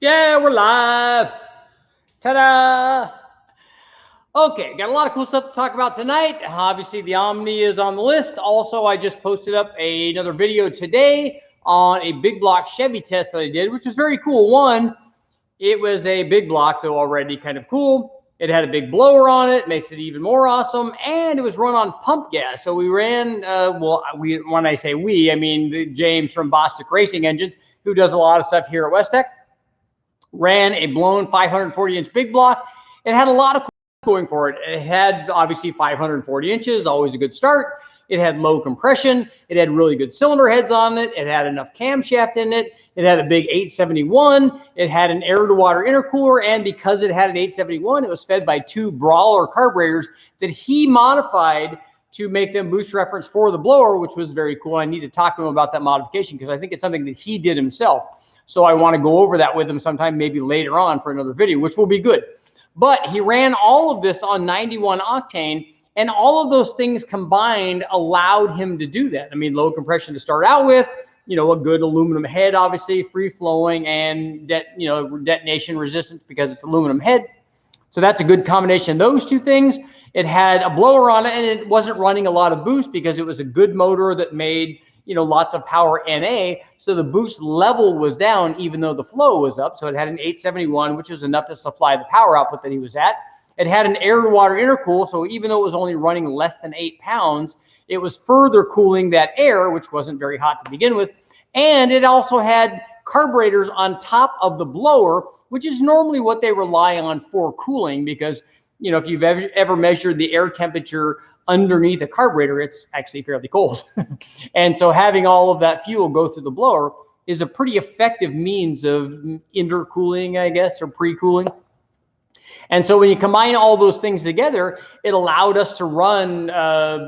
Yeah, we're live. Ta-da! Okay, got a lot of cool stuff to talk about tonight. Obviously, the Omni is on the list. Also, I just posted up another video today on a big block Chevy test that I did, which was very cool. One, it was a big block, so already kind of cool. It had a big blower on it, makes it even more awesome, and it was run on pump gas. So we ran, when I say we, I mean James from Bostic Racing Engines, who does a lot of stuff here at West Tech, ran a blown 540-inch big block. It had a lot of going for it. It had obviously 540 inches, always a good start. It had low compression. It had really good cylinder heads on it. It had enough camshaft in it. It had a big 871. It had an air-to-water intercooler, and because it had an 871, it was fed by two Brawler carburetors that he modified to make them boost reference for the blower, which was very cool. I need to talk to him about that modification because I think it's something that he did himself. So I want to go over that with him sometime, maybe later on for another video, which will be good. But he ran all of this on 91 octane, and all of those things combined allowed him to do that. I mean, low compression to start out with, you know, a good aluminum head, obviously, free flowing, and detonation resistance because it's aluminum head. So that's a good combination of those two things. It had a blower on it, and it wasn't running a lot of boost because it was a good motor that made, you know, lots of power NA. So the boost level was down even though the flow was up. So it had an 871, which was enough to supply the power output that he was at. It had an air-to-water intercool. So even though it was only running less than 8 pounds, it was further cooling that air, which wasn't very hot to begin with. And it also had carburetors on top of the blower, which is normally what they rely on for cooling because, you know, if you've ever measured the air temperature underneath a carburetor, it's actually fairly cold. And so having all of that fuel go through the blower is a pretty effective means of intercooling, I guess, or pre-cooling. And so when you combine all those things together, it allowed us to run,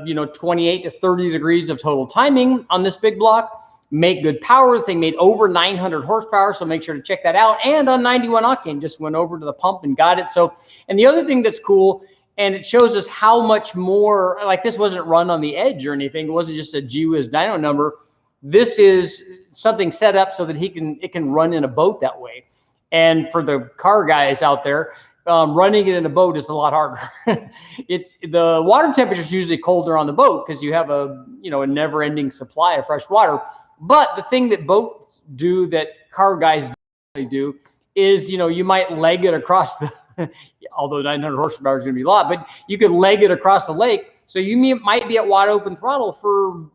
28 to 30 degrees of total timing on this big block, make good power. The thing made over 900 horsepower, so make sure to check that out. And on 91 octane, just went over to the pump and got it. So, and the other thing that's cool, and it shows us how much more, like this wasn't run on the edge or anything. It wasn't just a gee whiz dyno number. This is something set up so that it can run in a boat that way. And for the car guys out there, running it in a boat is a lot harder. It's the water temperature is usually colder on the boat because you have a never-ending supply of fresh water. But the thing that boats do that car guys do is, you might leg it across the, although 900 horsepower is going to be a lot, but you could leg it across the lake. So you might be at wide open throttle for,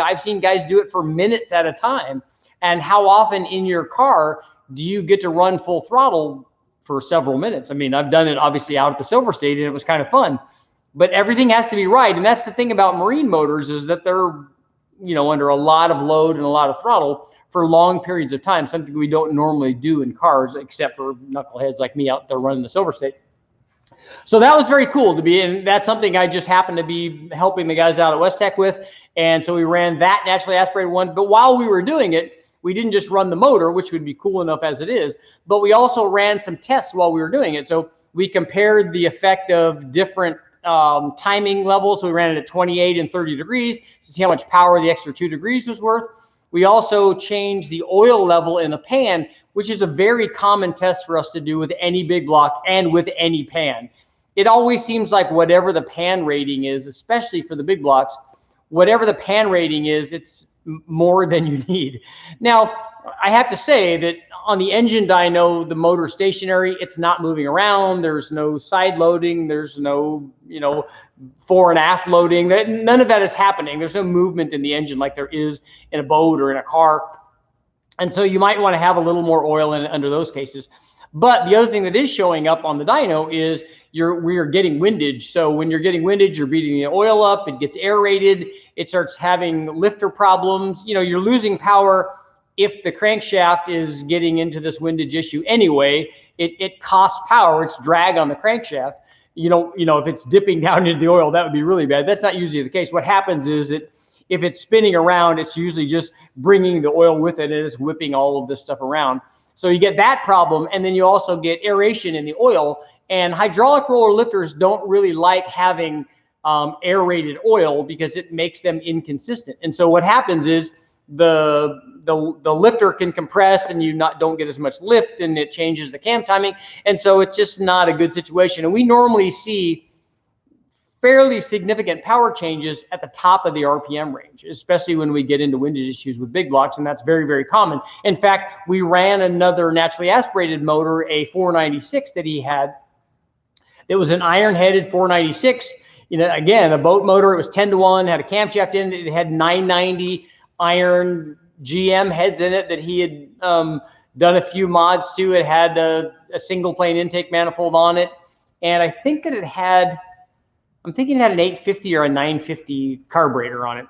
I've seen guys do it for minutes at a time. And how often in your car do you get to run full throttle for several minutes? I mean, I've done it obviously out at the Silver State and it was kind of fun, but everything has to be right. And that's the thing about marine motors is that they're, under a lot of load and a lot of throttle for long periods of time, something we don't normally do in cars, except for knuckleheads like me out there running the Silver State. So that was very cool to be, and that's something I just happened to be helping the guys out at West Tech with. And so we ran that naturally aspirated one. But while we were doing it, we didn't just run the motor, which would be cool enough as it is, but we also ran some tests while we were doing it. So we compared the effect of different timing levels. So we ran it at 28 and 30 degrees to see how much power the extra 2 degrees was worth. We also changed the oil level in the pan, which is a very common test for us to do with any big block and with any pan. It always seems like whatever the pan rating is, especially for the big blocks, whatever the pan rating is, it's more than you need. Now, I have to say that on the engine dyno, the motor stationary, it's not moving around. There's no side loading. There's no, fore and aft loading. None of that is happening. There's no movement in the engine like there is in a boat or in a car. And so you might want to have a little more oil in it under those cases. But the other thing that is showing up on the dyno is we are getting windage. So when you're getting windage, you're beating the oil up, it gets aerated, it starts having lifter problems. You're losing power. If the crankshaft is getting into this windage issue anyway, it costs power. It's drag on the crankshaft. If it's dipping down into the oil, that would be really bad. That's not usually the case. What happens is if it's spinning around, it's usually just bringing the oil with it and it's whipping all of this stuff around. So you get that problem, and then you also get aeration in the oil. And hydraulic roller lifters don't really like having aerated oil because it makes them inconsistent. And so what happens is the lifter can compress and you don't get as much lift, and it changes the cam timing. And so it's just not a good situation. And we normally see fairly significant power changes at the top of the RPM range, especially when we get into windage issues with big blocks, and that's very, very common. In fact, we ran another naturally aspirated motor, a 496 that he had. It was an iron-headed 496. You know, again, a boat motor. It was 10-to-1, had a camshaft in it. It had 990 iron GM heads in it that he had done a few mods to. It had a single plane intake manifold on it, and I think that it had, I'm thinking it had an 850 or a 950 carburetor on it,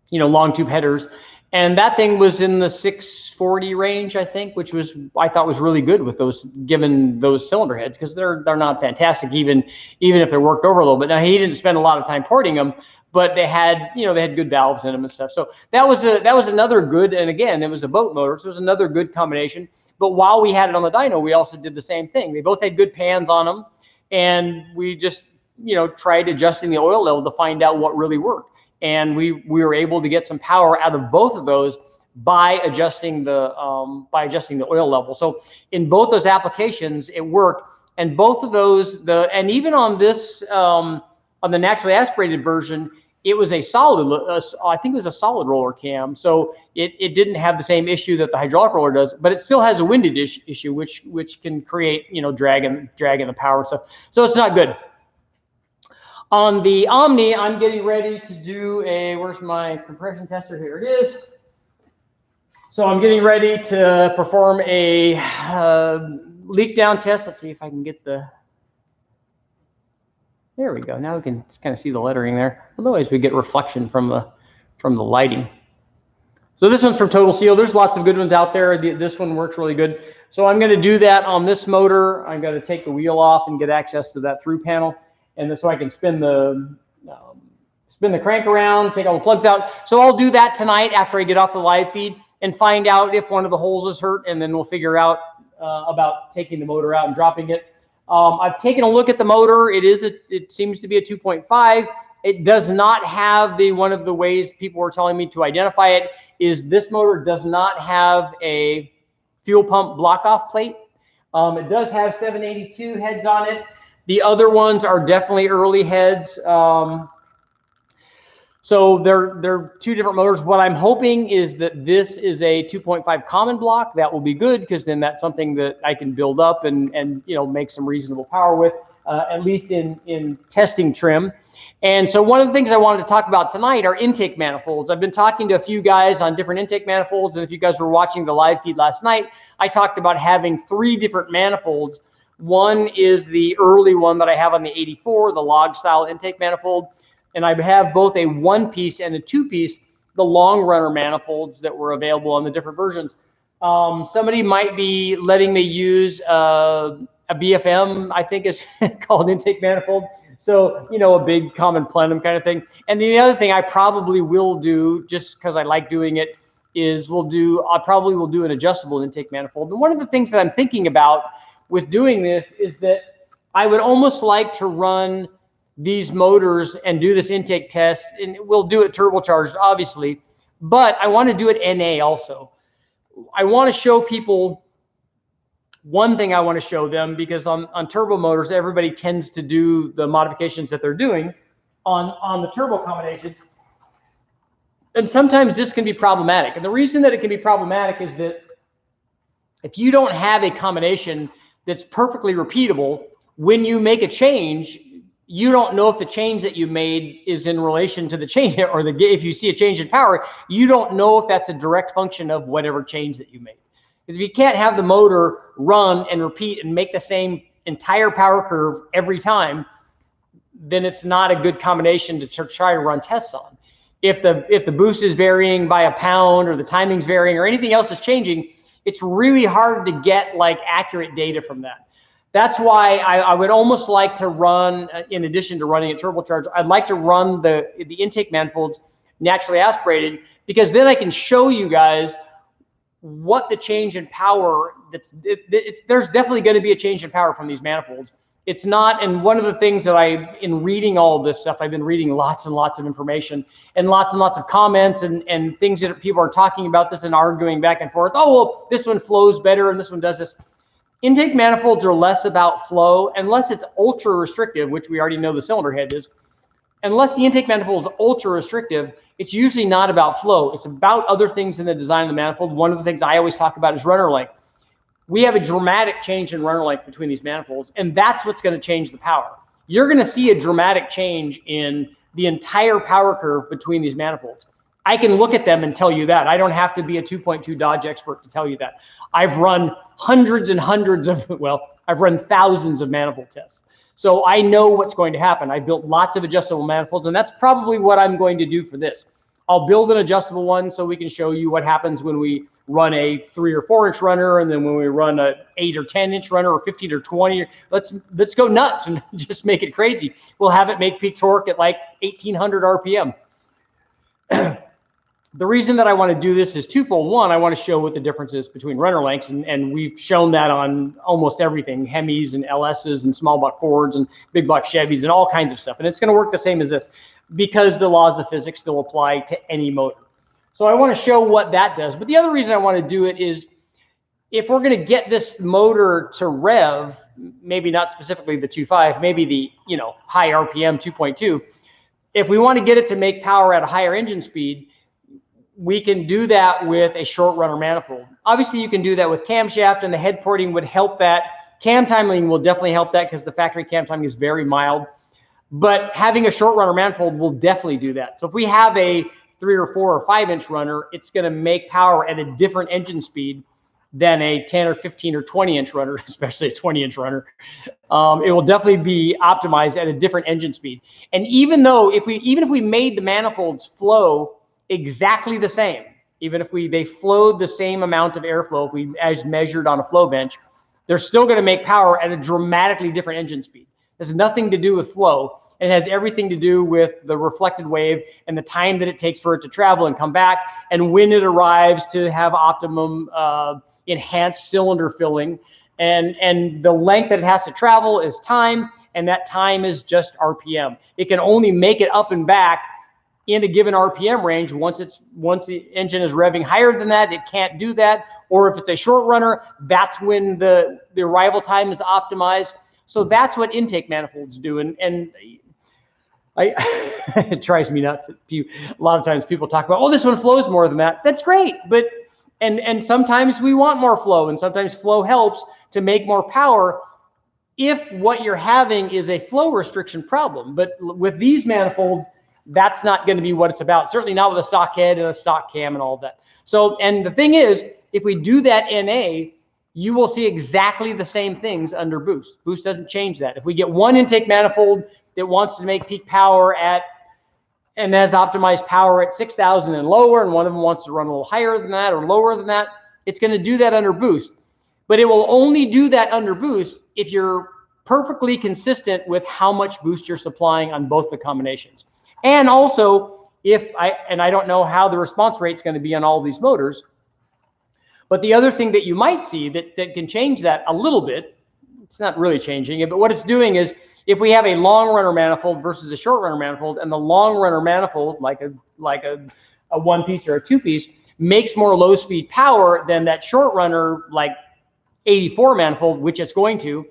you know, long tube headers. And that thing was in the 640 range, I think, which was, I thought was really good with those, given those cylinder heads, because they're not fantastic, even if they're worked over a little bit. Now, he didn't spend a lot of time porting them, but they had, you know, they had good valves in them and stuff. So that was another good, and again, it was a boat motor, so it was another good combination. But while we had it on the dyno, we also did the same thing. They both had good pans on them, and we just, you know, tried adjusting the oil level to find out what really worked. And we were able to get some power out of both of those by adjusting the oil level. So in both those applications, it worked. And both of those, and even on this, on the naturally aspirated version, it was a solid, I think it was a solid roller cam. So it didn't have the same issue that the hydraulic roller does, but it still has a windage issue, which can create, you know, drag in the power and stuff. So it's not good. On the Omni, I'm getting ready to do a, where's my compression tester? Here it is. So I'm getting ready to perform a leak down test. Let's see if I can get the, there we go. Now we can kind of see the lettering there. Otherwise we get reflection from the lighting. So this one's from Total Seal. There's lots of good ones out there. This one works really good. So I'm going to do that on this motor. I'm going to take the wheel off and get access to that through panel. And so I can spin the crank around, take all the plugs out. So I'll do that tonight after I get off the live feed and find out if one of the holes is hurt, and then we'll figure out about taking the motor out and dropping it. I've taken a look at the motor. It seems to be a 2.5. It does not have one of the ways people were telling me to identify it is this motor does not have a fuel pump block off plate. It does have 782 heads on it. The other ones are definitely early heads. So they're two different motors. What I'm hoping is that this is a 2.5 common block. That will be good, because then that's something that I can build up and you know, make some reasonable power with, at least in testing trim. And so one of the things I wanted to talk about tonight are intake manifolds. I've been talking to a few guys on different intake manifolds, and if you guys were watching the live feed last night, I talked about having 3 different manifolds. One is the early one that I have on the 84, the log style intake manifold. And I have both a 1-piece and a 2-piece, the long runner manifolds that were available on the different versions. Somebody might be letting me use a BFM, I think is called intake manifold. So, you know, a big common plenum kind of thing. And the other thing I probably will do, just because I like doing it, is I probably will do an adjustable intake manifold. And one of the things that I'm thinking about with doing this is that I would almost like to run these motors and do this intake test, and we'll do it turbocharged, obviously, but I want to do it NA also. I want to show people one thing. I want to show them, because on turbo motors, everybody tends to do the modifications that they're doing on the turbo combinations. And sometimes this can be problematic. And the reason that it can be problematic is that if you don't have a combination that's perfectly repeatable, when you make a change, you don't know if the change that you made is in relation to the change, or if you see a change in power, you don't know if that's a direct function of whatever change that you made. Because if you can't have the motor run and repeat and make the same entire power curve every time, then it's not a good combination to try to run tests on. If the boost is varying by a pound, or the timing's varying, or anything else is changing, it's really hard to get like accurate data from that. That's why I would almost like to run, in addition to running it turbocharged, I'd like to run the intake manifolds naturally aspirated, because then I can show you guys what the change in power, there's definitely going to be a change in power from these manifolds. It's not, and one of the things that in reading all of this stuff, I've been reading lots and lots of information and lots of comments and things that people are talking about this and arguing back and forth. Oh, well, this one flows better and this one does this. Intake manifolds are less about flow, unless it's ultra restrictive, which we already know the cylinder head is. Unless the intake manifold is ultra restrictive, it's usually not about flow. It's about other things in the design of the manifold. One of the things I always talk about is runner length. We have a dramatic change in runner length between these manifolds, and that's what's going to change the power. You're going to see a dramatic change in the entire power curve between these manifolds. I can look at them and tell you that. I don't have to be a 2.2 Dodge expert to tell you that. I've run hundreds and hundreds of, well, I've run thousands of manifold tests. So I know what's going to happen. I built lots of adjustable manifolds, and that's probably what I'm going to do for this. I'll build an adjustable one so we can show you what happens when we run a 3 or 4 inch runner, and then when we run a 8 or 10 inch runner, or 15 or 20. Let's go nuts and just make it crazy. We'll have it make peak torque at like 1800 RPM. The reason that I want to do this is twofold. One, I want to show what the difference is between runner lengths, and we've shown that on almost everything, Hemis and LSs and small block Fords and big block Chevys and all kinds of stuff. And it's going to work the same as this because the laws of physics still apply to any motor. So I want to show what that does. But the other reason I want to do it is if we're going to get this motor to rev, maybe not specifically the 2.5, maybe the high RPM 2.2, if we want to get it to make power at a higher engine speed, we can do that with a short runner manifold. Obviously, you can do that with camshaft, and the head porting would help that. Cam timing will definitely help that because the factory cam timing is very mild. But having a short runner manifold will definitely do that. So if we have a 3 or 4 or 5 inch runner, it's going to make power at a different engine speed than a 10 or 15 or 20 inch runner, especially a 20 inch runner. It will definitely be optimized at a different engine speed. And even if we made the manifolds flow exactly the same, even if they flowed the same amount of airflow, as measured on a flow bench, they're still going to make power at a dramatically different engine speed. It has nothing to do with flow. It has everything to do with the reflected wave and the time that it takes for it to travel and come back, and when it arrives to have optimum enhanced cylinder filling. And the length that it has to travel is time, and that time is just RPM. It can only make it up and back in a given RPM range. Once the engine is revving higher than that, it can't do that. Or if it's a short runner, that's when the arrival time is optimized. So that's what intake manifolds do. And it drives me nuts. A lot of times people talk about, oh, this one flows more than that. That's great. But and sometimes we want more flow, and sometimes flow helps to make more power if what you're having is a flow restriction problem. But with these manifolds, that's not going to be what it's about. Certainly not with a stock head and a stock cam and all of that. So, and the thing is, if we do that NA, you will see exactly the same things under boost. Boost doesn't change that. If we get one intake manifold that wants to make peak power and has optimized power at 6,000 and lower, and one of them wants to run a little higher than that or lower than that, it's going to do that under boost. But it will only do that under boost if you're perfectly consistent with how much boost you're supplying on both the combinations. And also, I don't know how the response rate is going to be on all of these motors, but the other thing that you might see that can change that a little bit, it's not really changing it, but what it's doing is if we have a long runner manifold versus a short runner manifold, and the long runner manifold, like a one piece or a two piece, makes more low speed power than that short runner, like 84 manifold, which it's going to,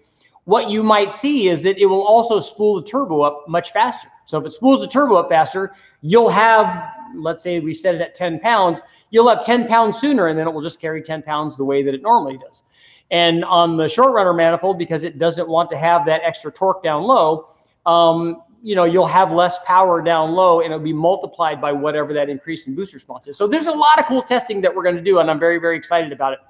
what you might see is that it will also spool the turbo up much faster. So if it spools the turbo up faster, you'll have, let's say we set it at 10 pounds, you'll have 10 pounds sooner, and then it will just carry 10 pounds the way that it normally does. And on the short runner manifold, because it doesn't want to have that extra torque down low, you'll have less power down low, and it'll be multiplied by whatever that increase in boost response is. So there's a lot of cool testing that we're going to do, and I'm very, very excited about it.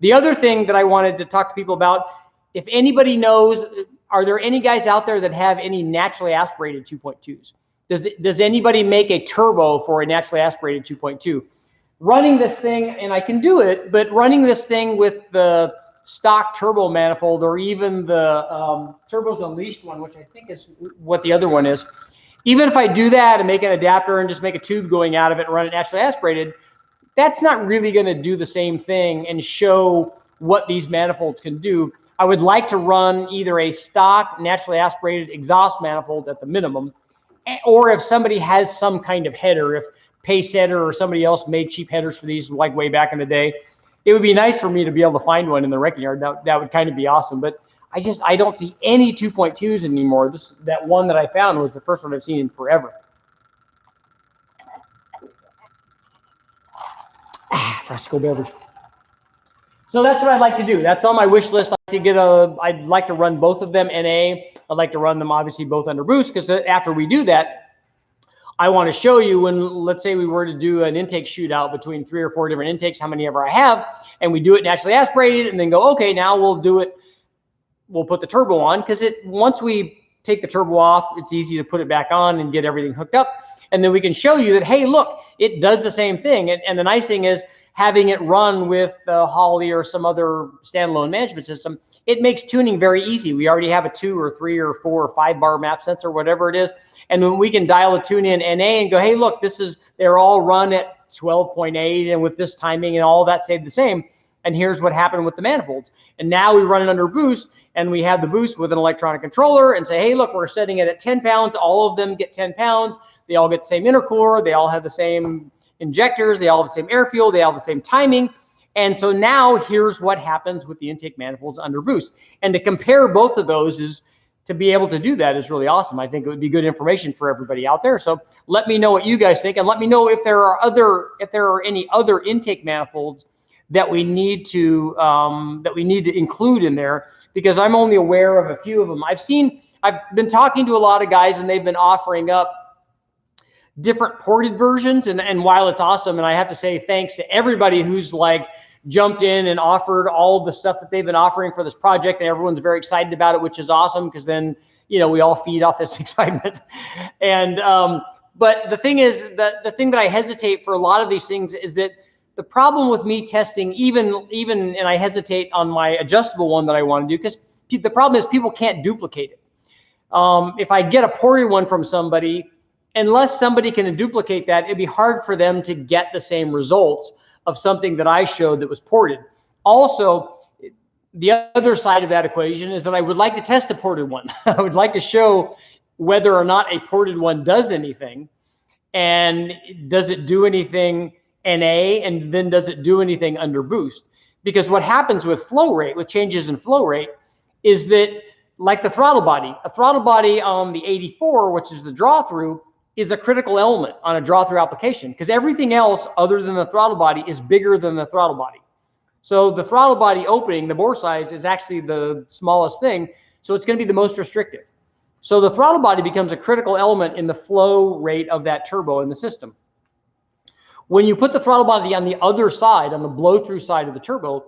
The other thing that I wanted to talk to people about, if anybody knows, are there any guys out there that have any naturally aspirated 2.2s? Does anybody make a turbo for a naturally aspirated 2.2? Running this thing, and I can do it, but running this thing with the stock turbo manifold, or even the Turbos Unleashed one, which I think is what the other one is, even if I do that and make an adapter and just make a tube going out of it and run it naturally aspirated, that's not really going to do the same thing and show what these manifolds can do. I would like to run either a stock naturally aspirated exhaust manifold at the minimum, or if somebody has some kind of header, if Pacesetter or somebody else made cheap headers for these like way back in the day, it would be nice for me to be able to find one in the wrecking yard. That would kind of be awesome. But I don't see any 2.2s anymore. That one that I found was the first one I've seen in forever. Fresco beverage. So that's what I'd like to do. That's on my wish list. I'd like to run both of them NA. I'd like to run them obviously both under boost, because after we do that, I want to show you when, let's say we were to do an intake shootout between 3 or 4 different intakes, how many ever I have, and we do it naturally aspirated, and then go, okay, now we'll do it. We'll put the turbo on, because once we take the turbo off, it's easy to put it back on and get everything hooked up. And then we can show you that, hey, look, it does the same thing. And the nice thing is having it run with the Holley or some other standalone management system, it makes tuning very easy. We already have a 2 or 3 or 4 or 5 bar map sensor, whatever it is. And when we can dial a tune in NA and go, hey, look, they're all run at 12.8 and with this timing and all that stayed the same. And here's what happened with the manifolds. And now we run it under boost, and we have the boost with an electronic controller and say, hey, look, we're setting it at 10 pounds. All of them get 10 pounds. They all get the same intercooler. They all have the same injectors. They all have the same air fuel. They all have the same timing. And so now here's what happens with the intake manifolds under boost. And to compare both of those is to be able to do that is really awesome. I think it would be good information for everybody out there. So let me know what you guys think, and let me know if there are any other intake manifolds that we need to include in there, because I'm only aware of a few of them. I've been talking to a lot of guys, and they've been offering up different ported versions. And while it's awesome, and I have to say thanks to everybody who's like jumped in and offered all of the stuff that they've been offering for this project, and everyone's very excited about it, which is awesome, because then, you know, we all feed off this excitement. And but the thing is that the thing that I hesitate for a lot of these things is that the problem with me testing, even and I hesitate on my adjustable one that I want to do, because the problem is people can't duplicate it. If I get a ported one from somebody, unless somebody can duplicate that, it'd be hard for them to get the same results of something that I showed that was ported. Also, the other side of that equation is that I would like to test a ported one. I would like to show whether or not a ported one does anything, and does it do anything NA, and then does it do anything under boost? Because what happens with flow rate, with changes in flow rate, is that like the throttle body, a throttle body on the 84, which is the draw through, is a critical element on a draw through application, because everything else other than the throttle body is bigger than the throttle body. So the throttle body opening, the bore size, is actually the smallest thing. So it's going to be the most restrictive. So the throttle body becomes a critical element in the flow rate of that turbo in the system. When you put the throttle body on the other side, on the blow through side of the turbo,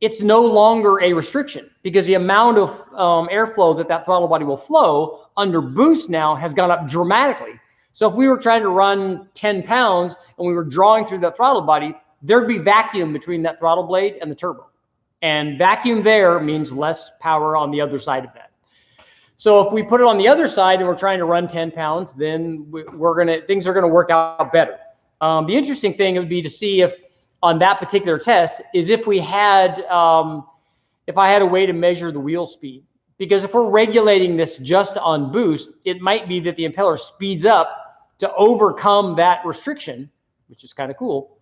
it's no longer a restriction, because the amount of airflow that throttle body will flow under boost now has gone up dramatically. So if we were trying to run 10 pounds and we were drawing through that throttle body, there'd be vacuum between that throttle blade and the turbo. And vacuum there means less power on the other side of that. So if we put it on the other side and we're trying to run 10 pounds, then things are gonna work out better. The interesting thing would be to see if on that particular test is if I had a way to measure the wheel speed. Because if we're regulating this just on boost, it might be that the impeller speeds up to overcome that restriction, which is kind of cool,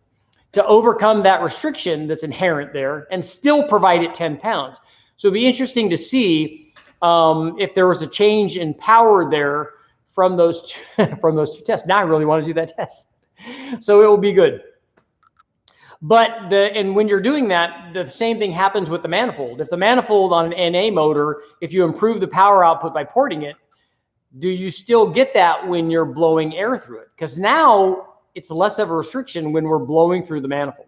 to overcome that restriction that's inherent there and still provide it 10 pounds. So it'd be interesting to see if there was a change in power there from those two tests. Now I really want to do that test. So it will be good. But and when you're doing that, the same thing happens with the manifold. If the manifold on an NA motor, if you improve the power output by porting it, do you still get that when you're blowing air through it? Because now it's less of a restriction when we're blowing through the manifold.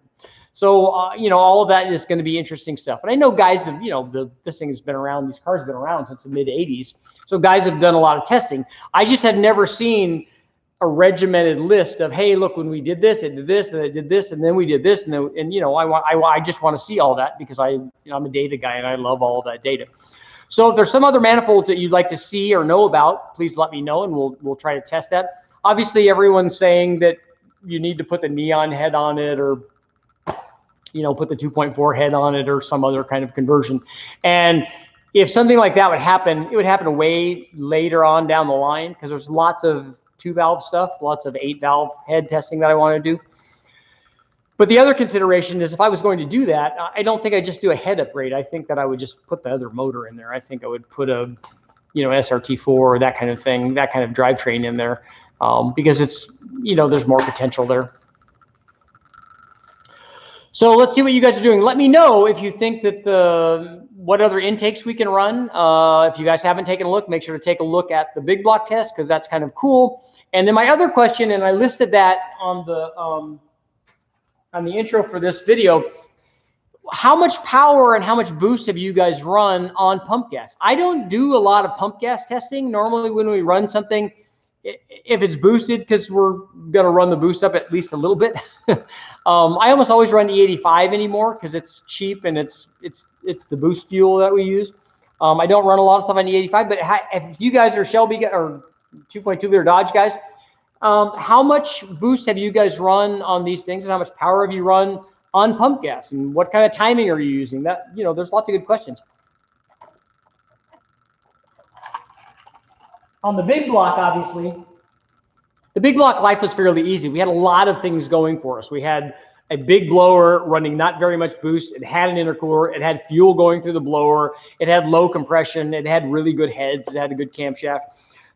So, you know, all of that is going to be interesting stuff. And I know guys have, you know, this thing has been around, these cars have been around since the mid 80s. So guys have done a lot of testing. I just have never seen a regimented list of, hey, look, when we did this, it did this, and it did this, and then we did this, and you know, I just want to see all that, because I'm a data guy and I love all of that data. So if there's some other manifolds that you'd like to see or know about, please let me know, and we'll try to test that. Obviously, everyone's saying that you need to put the neon head on it, or you know, put the 2.4 head on it or some other kind of conversion. And if something like that would happen, it would happen way later on down the line, because there's lots of 2-valve stuff, lots of 8-valve head testing that I want to do. But the other consideration is, if I was going to do that, I don't think I'd just do a head upgrade. I think that I would just put the other motor in there. I think I would put a, you know, SRT4 or that kind of thing, that kind of drivetrain in there, because it's, you know, there's more potential there. So let's see what you guys are doing. Let me know if you think that what other intakes we can run. If you guys haven't taken a look, make sure to take a look at the big block test, because that's kind of cool. And then my other question, and I listed that on the intro for this video, how much power and how much boost have you guys run on pump gas? I don't do a lot of pump gas testing. Normally when we run something, if it's boosted, because we're going to run the boost up at least a little bit. I almost always run E85 anymore, because it's cheap and it's the boost fuel that we use. I don't run a lot of stuff on E85, but if you guys are Shelby or 2.2 liter Dodge guys, how much boost have you guys run on these things, and how much power have you run on pump gas, and what kind of timing are you using? That, you know, there's lots of good questions. On the big block, obviously, the big block life was fairly easy. We had a lot of things going for us. We had a big blower running not very much boost. It had an intercooler. It had fuel going through the blower. It had low compression. It had really good heads. It had a good camshaft.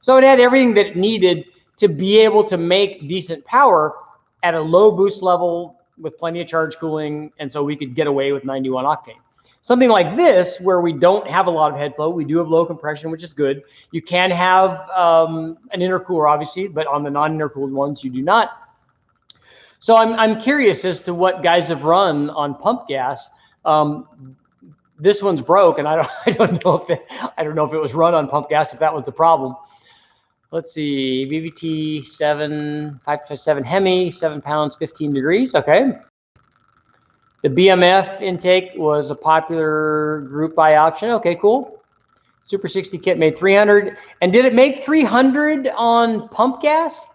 So it had everything that it needed to be able to make decent power at a low boost level with plenty of charge cooling, and so we could get away with 91 octane. Something like this, where we don't have a lot of head flow, we do have low compression, which is good. You can have an intercooler, obviously, but on the non-intercooled ones, you do not. So I'm curious as to what guys have run on pump gas. This one's broke, and I don't know if it was run on pump gas, if that was the problem. Let's see, VVT 557 Hemi, 7 pounds, 15 degrees. Okay. The BMF intake was a popular group buy option. Okay, cool. Super 60 kit made 300. And did it make 300 on pump gas?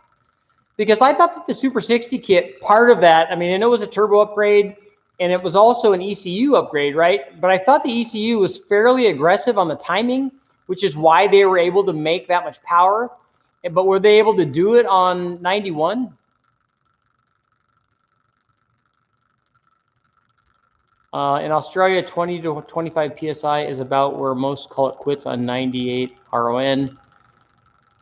Because I thought that the Super 60 kit, part of that, I mean, I know it was a turbo upgrade, and it was also an ECU upgrade, right? But I thought the ECU was fairly aggressive on the timing, which is why they were able to make that much power. But were they able to do it on 91? In Australia, 20 to 25 PSI is about where most call it quits on 98 RON.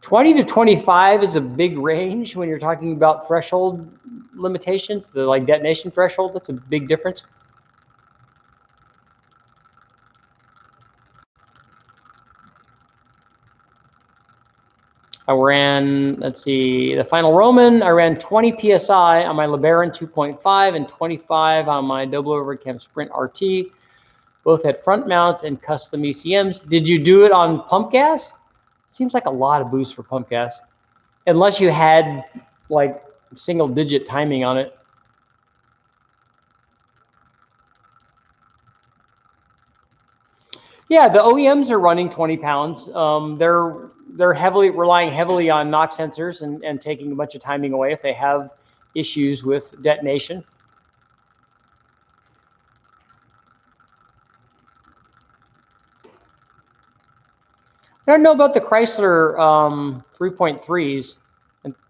20 to 25 is a big range when you're talking about threshold limitations, the like detonation threshold. That's a big difference. I ran, let's see, the final Roman, I ran 20 PSI on my LeBaron 2.5 and 25 on my double overhead cam Sprint RT. Both had front mounts and custom ECMs. Did you do it on pump gas? Seems like a lot of boost for pump gas, unless you had like single digit timing on it. Yeah, the OEMs are running 20 pounds. They're relying heavily on knock sensors and taking a bunch of timing away if they have issues with detonation. I don't know about the Chrysler 3.3s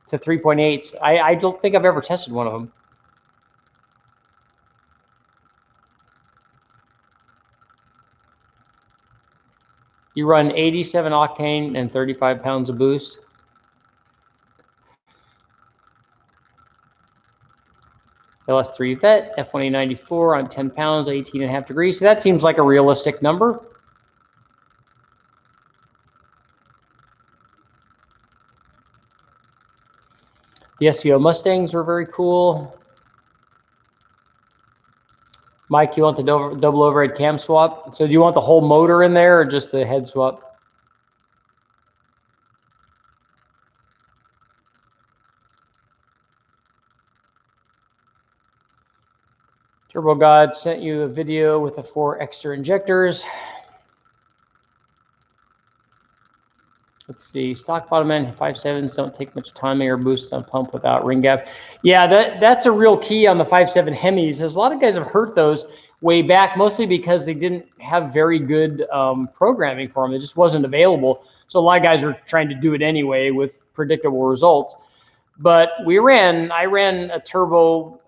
to 3.8s. I don't think I've ever tested one of them. You run 87 octane and 35 pounds of boost. LS3 Vet, F1A94 on 10 pounds, 18.5 degrees. So that seems like a realistic number. The SVO Mustangs were very cool. Mike, you want the double overhead cam swap? So do you want the whole motor in there or just the head swap? Turbo God sent you a video with the 4 extra injectors. Let's see. Stock bottom end 5.7s don't take much timing or boost on pump without ring gap. Yeah, that's a real key on the 5.7 Hemis. There's a lot of guys have hurt those way back, mostly because they didn't have very good programming for them. It just wasn't available. So a lot of guys are trying to do it anyway with predictable results. But I ran a turbo.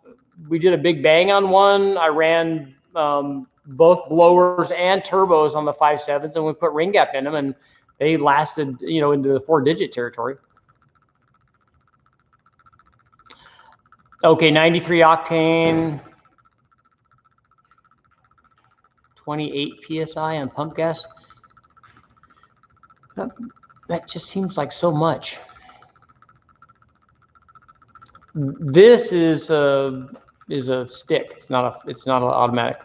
We did a big bang on one. I ran both blowers and turbos on the 5.7s, and we put ring gap in them, and they lasted, into the 4-digit territory. Okay, 93 octane, 28 psi on pump gas. That just seems like so much. This is a stick. It's not an automatic.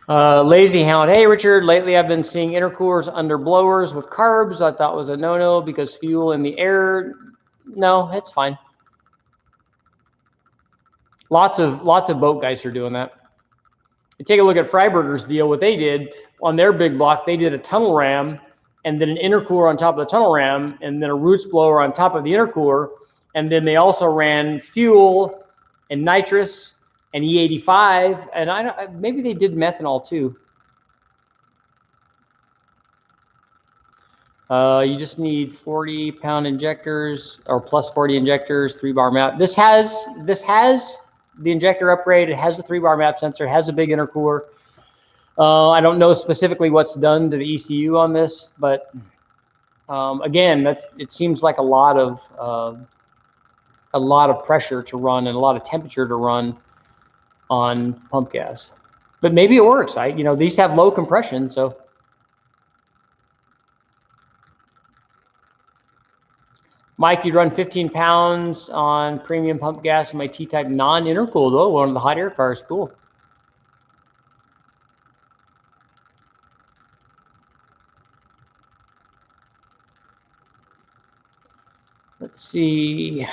Lazy Hound. Hey, Richard. Lately, I've been seeing intercoolers under blowers with carbs. I thought was a no-no because fuel in the air. No, it's fine. Lots of boat guys are doing that. You take a look at Freiberger's deal. What they did on their big block, they did a tunnel ram and then an intercooler on top of the tunnel ram, and then a roots blower on top of the intercooler, and then they also ran fuel and nitrous and E85, and maybe they did methanol too. You just need 40-pound injectors or plus 40 injectors, 3-bar map. This has the injector upgrade. It has a 3-bar map sensor. It has a big intercooler. I don't know specifically what's done to the ECU on this, but again, it seems like a lot of pressure to run and a lot of temperature to run on pump gas. But maybe it works. These have low compression, so. Mike, you'd run 15 pounds on premium pump gas in my T-Type non-intercooled, though, one of the hot air cars. Cool. Let's see.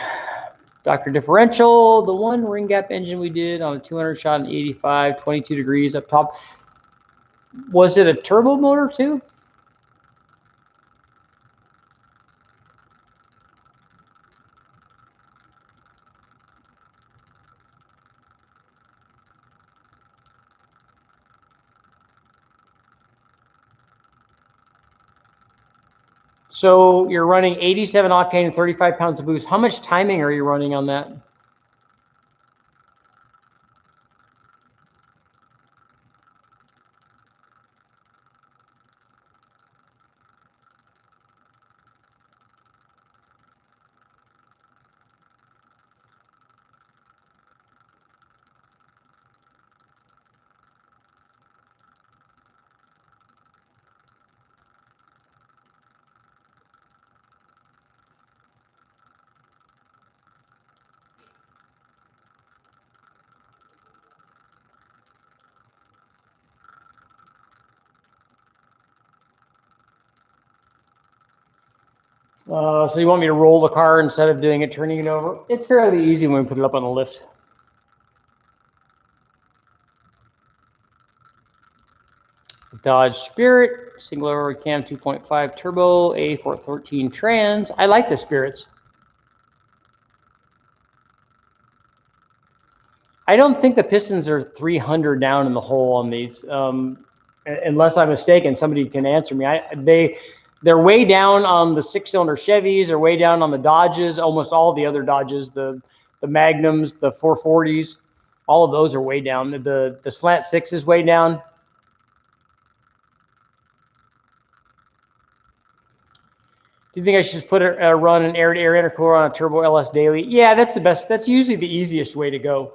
Dr. Differential, the one ring gap engine we did on a 200 shot in 85, 22 degrees up top. Was it a turbo motor too? So you're running 87 octane and 35 pounds of boost. How much timing are you running on that? So you want me to roll the car instead of doing it, turning it over? It's fairly easy when we put it up on the lift. Dodge Spirit, single overhead cam 2.5 turbo, A413 trans. I like the Spirits. I don't think the pistons are 300 down in the hole on these, unless I'm mistaken. Somebody can answer me. They're way down on the 6-cylinder Chevys. They're way down on the Dodges. Almost all the other Dodges, the Magnums, the 440s, all of those are way down. The Slant 6 is way down. Do you think I should just run an air-to-air intercooler on a Turbo LS daily? Yeah, that's the best. That's usually the easiest way to go.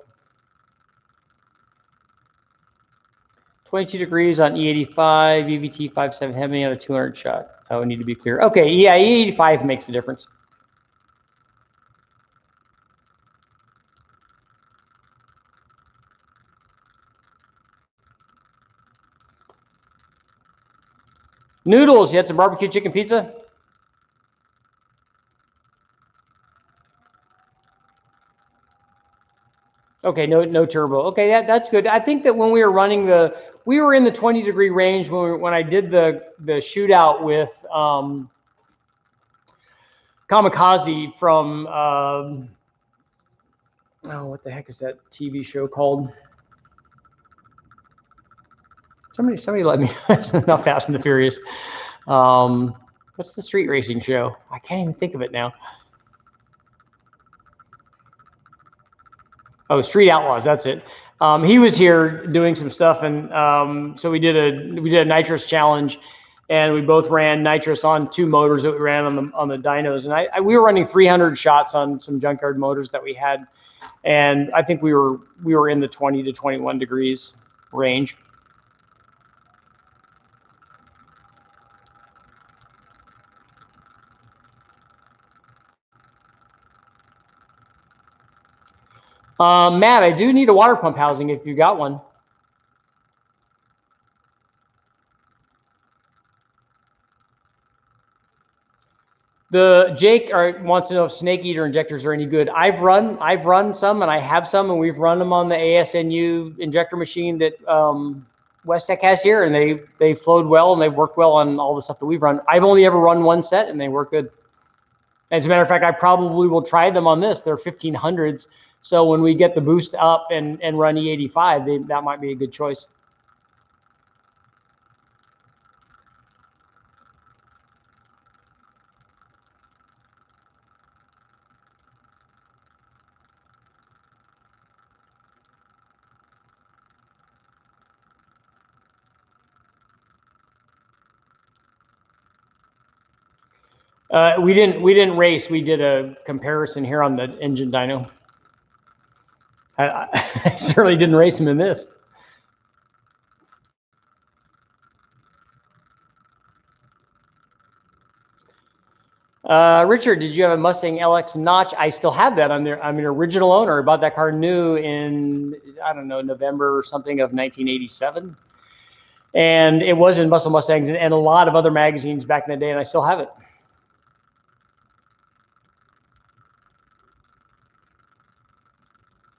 22 degrees on E85, EVT 5.7 Hemi on a 200 shot. I would need to be clear. Okay, yeah, E85 makes a difference. Noodles, you had some barbecue chicken pizza? Okay, no turbo. Okay, that's good. I think that when we were running we were in the 20-degree range when I did the shootout with Kamikaze from oh, what the heck is that TV show called? Somebody let me not Fast and the Furious. What's the street racing show? I can't even think of it now. Oh, Street Outlaws. That's it. He was here doing some stuff, and so we did a nitrous challenge, and we both ran nitrous on 2 motors that we ran on the dynos, and we were running 300 shots on some junkyard motors that we had, and I think we were in the 20 to 21 degrees range. Matt, I do need a water pump housing if you got one. Jake wants to know if Snake Eater injectors are any good. I've run some, and I have some, and we've run them on the ASNU injector machine that Westech has here, and they flowed well and they've worked well on all the stuff that we've run. I've only ever run one set, and they work good. As a matter of fact, I probably will try them on this. They're 1500s, so when we get the boost up and run E85, that might be a good choice. We didn't race. We did a comparison here on the engine dyno. I certainly didn't race him in this. Richard, did you have a Mustang LX notch? I still have that. I'm an original owner. I bought that car new in, I don't know, November or something of 1987. And it was in Muscle Mustangs and a lot of other magazines back in the day, and I still have it.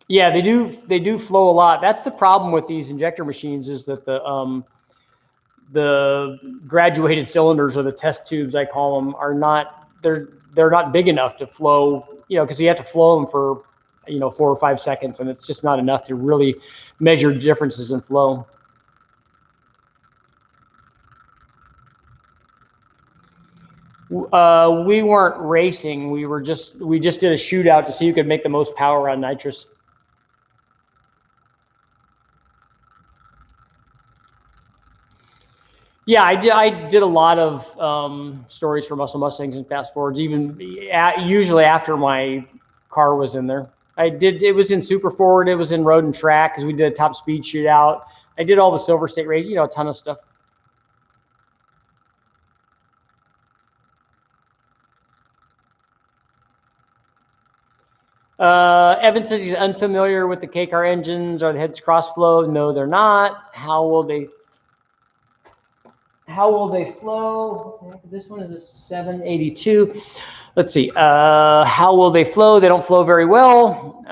Yeah, they do flow a lot. That's the problem with these injector machines, is that the graduated cylinders, or the test tubes I call them, are not they're not big enough to flow, because you have to flow them for 4 or 5 seconds, and it's just not enough to really measure differences in flow. We weren't racing. We just did a shootout to see who could make the most power on nitrous. Yeah, I did a lot of stories for Muscle Mustangs and Fast Forwards, even usually after my car was in there. It was in Super Forward, it was in Road and Track, because we did a top speed shootout. I did all the Silver State race, a ton of stuff. Evan says he's unfamiliar with the K-Car engines. Are the heads cross-flow? No, they're not. How will they flow? This one is a 782. Let's see. How will they flow? They don't flow very well.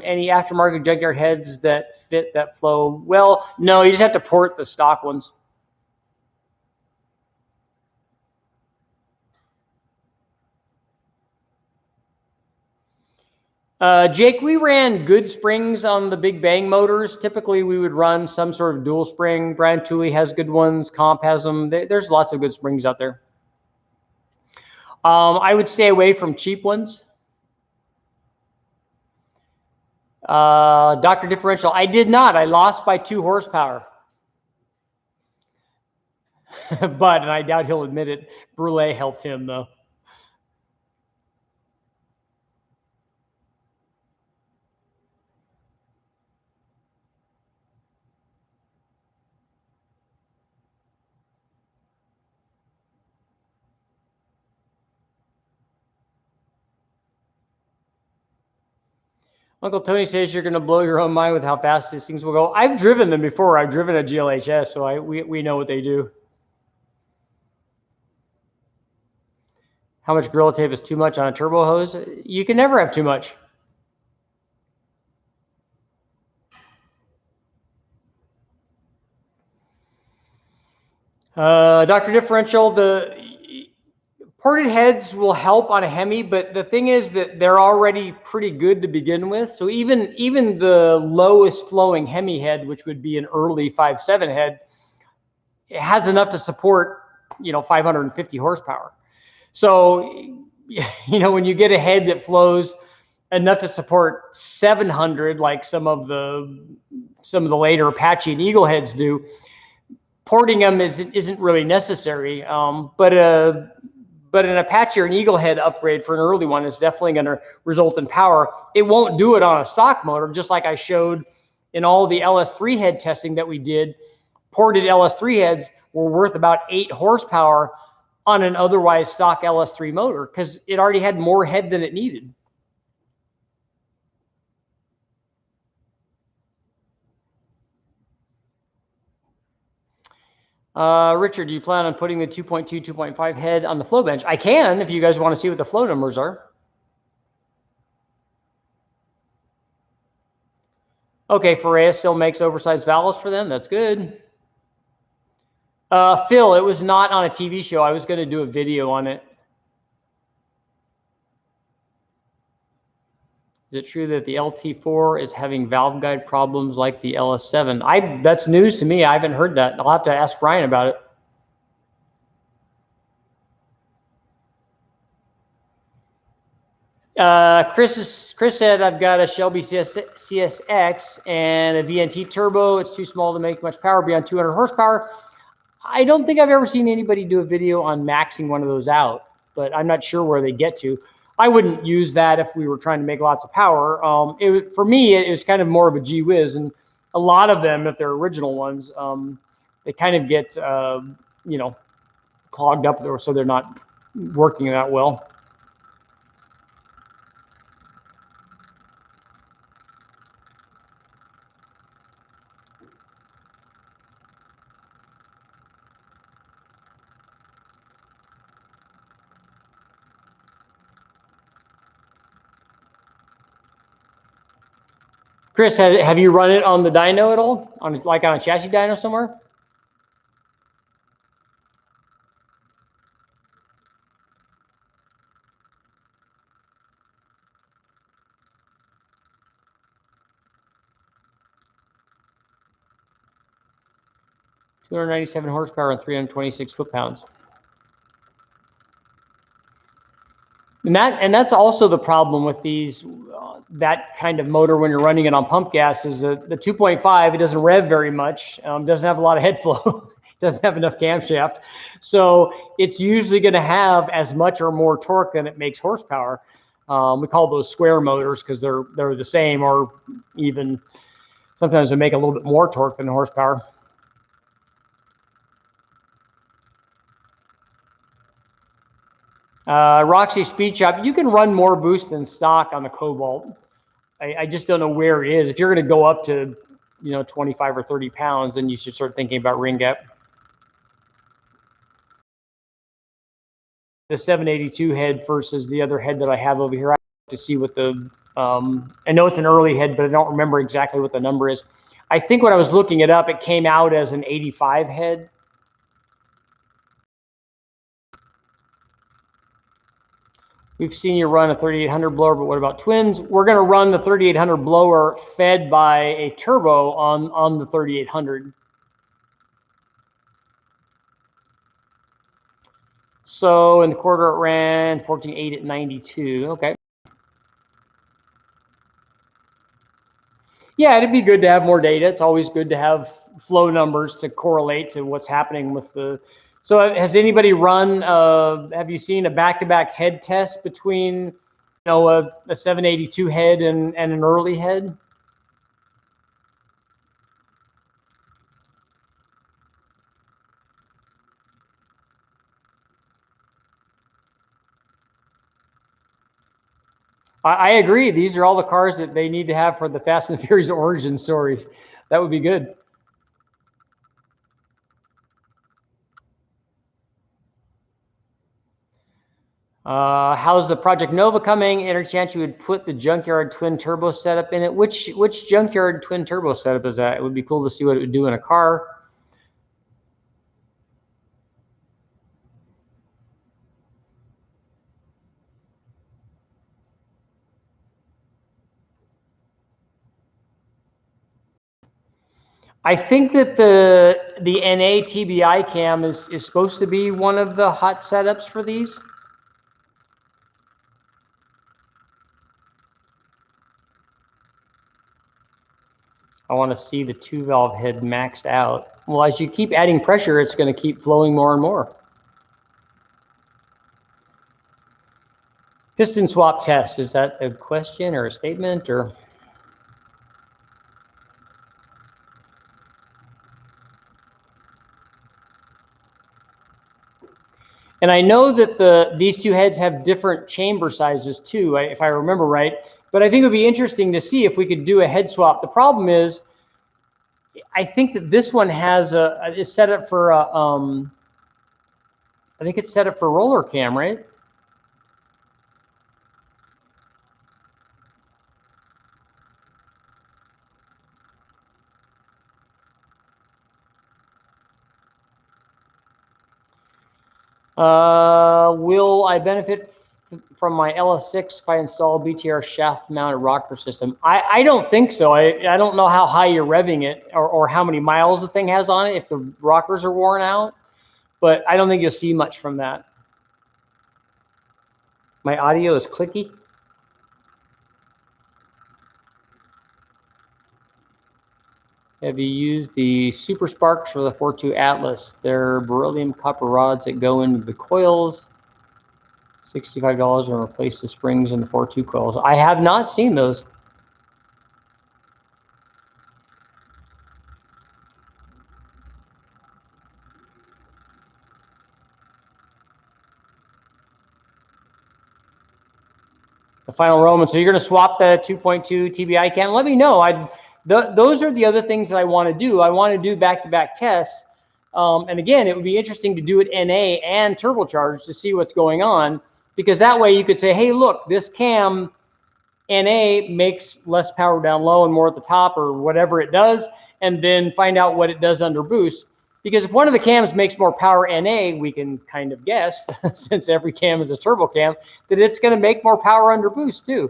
Any aftermarket junkyard heads that fit that flow well? No, you just have to port the stock ones. Jake, we ran good springs on the Big Bang motors. Typically, we would run some sort of dual spring. Brian Tooley has good ones. Comp has them. There's lots of good springs out there. I would stay away from cheap ones. Dr. Differential, I did not. I lost by 2 horsepower. But, and I doubt he'll admit it, Brule helped him, though. Uncle Tony says you're going to blow your own mind with how fast these things will go. I've driven them before. I've driven a GLHS, so we know what they do. How much Gorilla Tape is too much on a turbo hose? You can never have too much. Dr. Differential, the ported heads will help on a Hemi, but the thing is that they're already pretty good to begin with. So even the lowest flowing Hemi head, which would be an early 5.7 head, it has enough to support, 550 horsepower. So, when you get a head that flows enough to support 700, like some of the later Apache and Eagle heads do, porting them isn't really necessary. But an Apache or an Eagle head upgrade for an early one is definitely going to result in power. It won't do it on a stock motor, just like I showed in all the LS3 head testing that we did. Ported LS3 heads were worth about 8 horsepower on an otherwise stock LS3 motor because it already had more head than it needed. Richard, do you plan on putting the 2.2, 2.5 head on the flow bench? I can, if you guys want to see what the flow numbers are. Okay, Ferrea still makes oversized valves for them. That's good. Phil, it was not on a TV show. I was going to do a video on it. Is it true that the LT4 is having valve guide problems like the LS7? That's news to me. I haven't heard that. I'll have to ask Brian about it. Chris said, I've got a Shelby CSX and a VNT turbo. It's too small to make much power beyond 200 horsepower. I don't think I've ever seen anybody do a video on maxing one of those out, but I'm not sure where they get to. I wouldn't use that if we were trying to make lots of power. For me, it was kind of more of a gee whiz, and a lot of them, if they're original ones, they kind of get, clogged up there, so they're not working that well. Chris, have you run it on the dyno at all? On a chassis dyno somewhere? $297 horsepower and 326 foot-pounds. And that's also the problem with these that kind of motor when you're running it on pump gas is the 2.5. It doesn't rev very much. Doesn't have a lot of head flow. Doesn't have enough camshaft. So it's usually going to have as much or more torque than it makes horsepower. We call those square motors because they're the same, or even sometimes they make a little bit more torque than horsepower. Roxy Speed Shop, you can run more boost than stock on the Cobalt. I just don't know where it is. If you're going to go up to, 25 or 30 pounds, then you should start thinking about ring gap. The 782 head versus the other head that I have over here. I have to see what the, I know it's an early head, but I don't remember exactly what the number is. I think when I was looking it up, it came out as an 85 head. We've seen you run a 3800 blower, but what about twins? We're going to run the 3800 blower fed by a turbo on the 3800. So in the quarter it ran 14.8 at 92. Okay. Yeah, it'd be good to have more data. It's always good to have flow numbers to correlate to what's happening with the. So has anybody run, have you seen a back-to-back head test between, a 782 head and an early head? I agree. These are all the cars that they need to have for the Fast and the Furious origin stories. That would be good. How's the Project Nova coming? Any chance you would put the junkyard twin turbo setup in it? Which junkyard twin turbo setup is that? It would be cool to see what it would do in a car. I think that the NA TBI cam is supposed to be one of the hot setups for these. I want to see the 2-valve head maxed out. Well, as you keep adding pressure, it's going to keep flowing more and more. Piston swap test, is that a question or a statement or? And I know that these two heads have different chamber sizes too, if I remember right. But I think it would be interesting to see if we could do a head swap. The problem is, I think that this one has is set up for I think it's set up for roller cam, right? Will I benefit from my LS6 if I install BTR shaft mounted rocker system? I don't think so. I don't know how high you're revving it or how many miles the thing has on it if the rockers are worn out, but I don't think you'll see much from that. My audio is clicky. Have you used the Super Sparks for the 4.2 Atlas? They're beryllium copper rods that go into the coils. $65 and replace the springs in the 4.2 coils. I have not seen those. The final Roman. So you're going to swap the 2.2 TBI cam. Let me know. Those are the other things that I want to do. I want to do back-to-back tests. And again, it would be interesting to do it NA and turbocharged to see what's going on, because that way you could say, hey, look, this cam NA makes less power down low and more at the top or whatever it does, and then find out what it does under boost. Because if one of the cams makes more power NA, we can kind of guess, since every cam is a turbo cam, that it's going to make more power under boost too.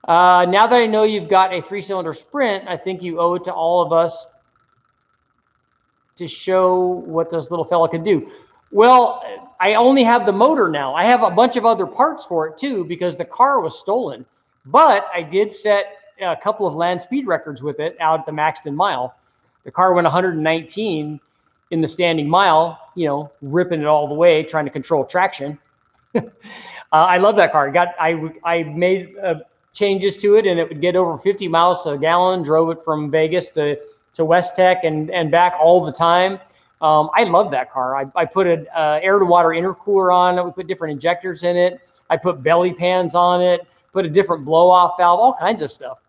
Now that I know you've got a 3-cylinder Sprint, I think you owe it to all of us to show what this little fella can do. Well, I only have the motor now. I have a bunch of other parts for it too, because the car was stolen. But I did set a couple of land speed records with it out at the Maxton Mile. The car went 119 in the standing mile, you know, ripping it all the way, trying to control traction. I love that car. I made changes to it, and it would get over 50 miles to a gallon. Drove it from Vegas to West Tech and back all the time. I love that car. I put an air-to-water intercooler on it. We put different injectors in it. I put belly pans on it, put a different blow-off valve, all kinds of stuff.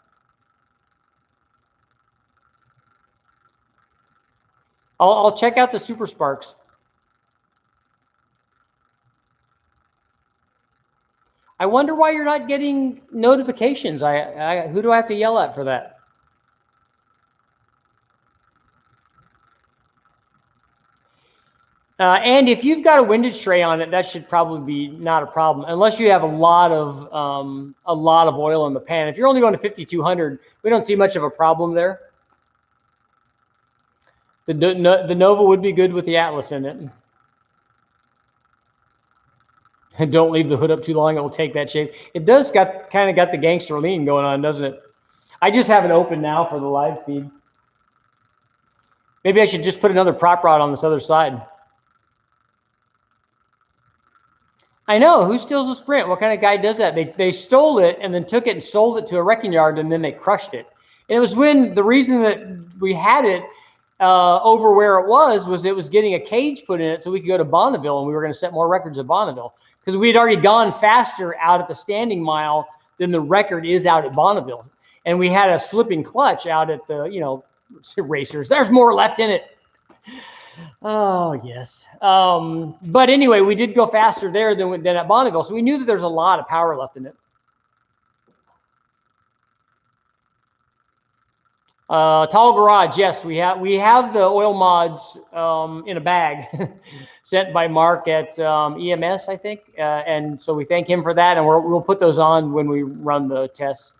I'll check out the Super Sparks. I wonder why you're not getting notifications. Who do I have to yell at for that? And if you've got a windage tray on it, that should probably be not a problem, unless you have a lot of oil in the pan. If you're only going to 5,200, we don't see much of a problem there. The Nova would be good with the Atlas in it. And don't leave the hood up too long; it will take that shape. It does kind of got the gangster lean going on, doesn't it? I just have it open now for the live feed. Maybe I should just put another prop rod on this other side. I know, who steals a Sprint? What kind of guy does that? They stole it and then took it and sold it to a wrecking yard, and then they crushed it. And it was when the reason that we had it over where it was getting a cage put in it so we could go to Bonneville, and we were going to set more records at Bonneville, because we had already gone faster out at the standing mile than the record is out at Bonneville. And we had a slipping clutch out at the, you know, racers. There's more left in it. Oh, yes. But anyway, we did go faster there than at Bonneville. So we knew that there's a lot of power left in it. Tall Garage, yes, we have the oil mods in a bag sent by Mark at EMS, I think, and so we thank him for that, and we'll put those on when we run the tests.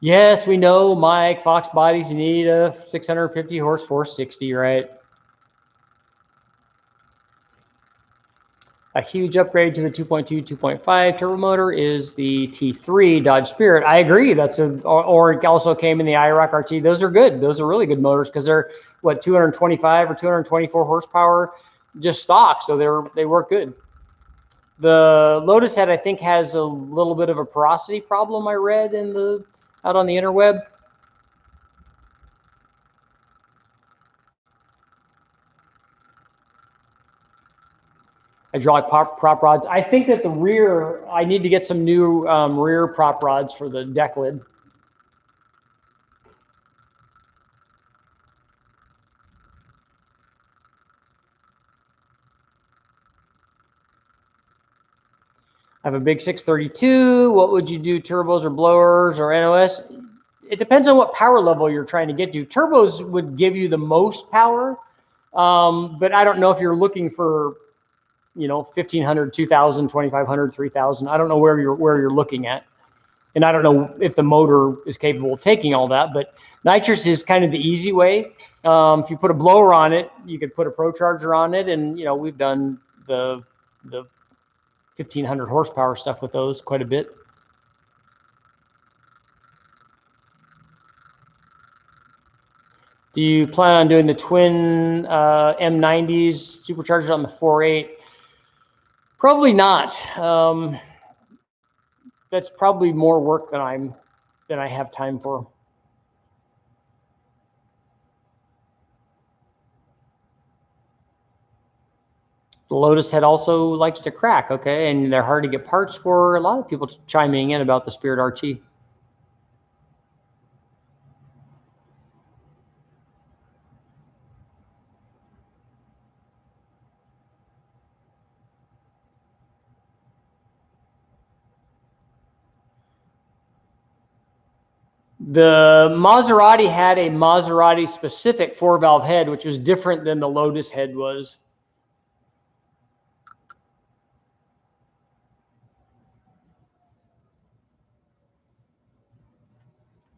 Yes, we know, Mike. Fox bodies, you need a 650 horse 460, right? A huge upgrade to the 2.2, 2.5 turbo motor is the T3 Dodge Spirit. I agree. Or it also came in the IROC RT. Those are good. Those are really good motors because they're what 225 or 224 horsepower, just stock. So they work good. The Lotus Head, I think, has a little bit of a porosity problem. I read out on the interweb. Hydraulic prop rods. I think that the rear, I need to get some new rear prop rods for the deck lid. I have a big 632. What would you do, turbos or blowers or NOS? It depends on what power level you're trying to get to. Turbos would give you the most power, but I don't know if you're looking for, 1,500, 2,000, 2,500, 3,000. I don't know where you're looking at, and I don't know if the motor is capable of taking all that. But nitrous is kind of the easy way. If you put a blower on it, you could put a Pro Charger on it, and we've done the 1,500 horsepower stuff with those quite a bit. Do you plan on doing the twin M90s superchargers on the 4.8? Probably not. That's probably more work than I have time for. The Lotus Head also likes to crack, okay, and they're hard to get parts for. A lot of people chiming in about the Spirit RT. The Maserati had a Maserati specific 4-valve head, which was different than the Lotus head was.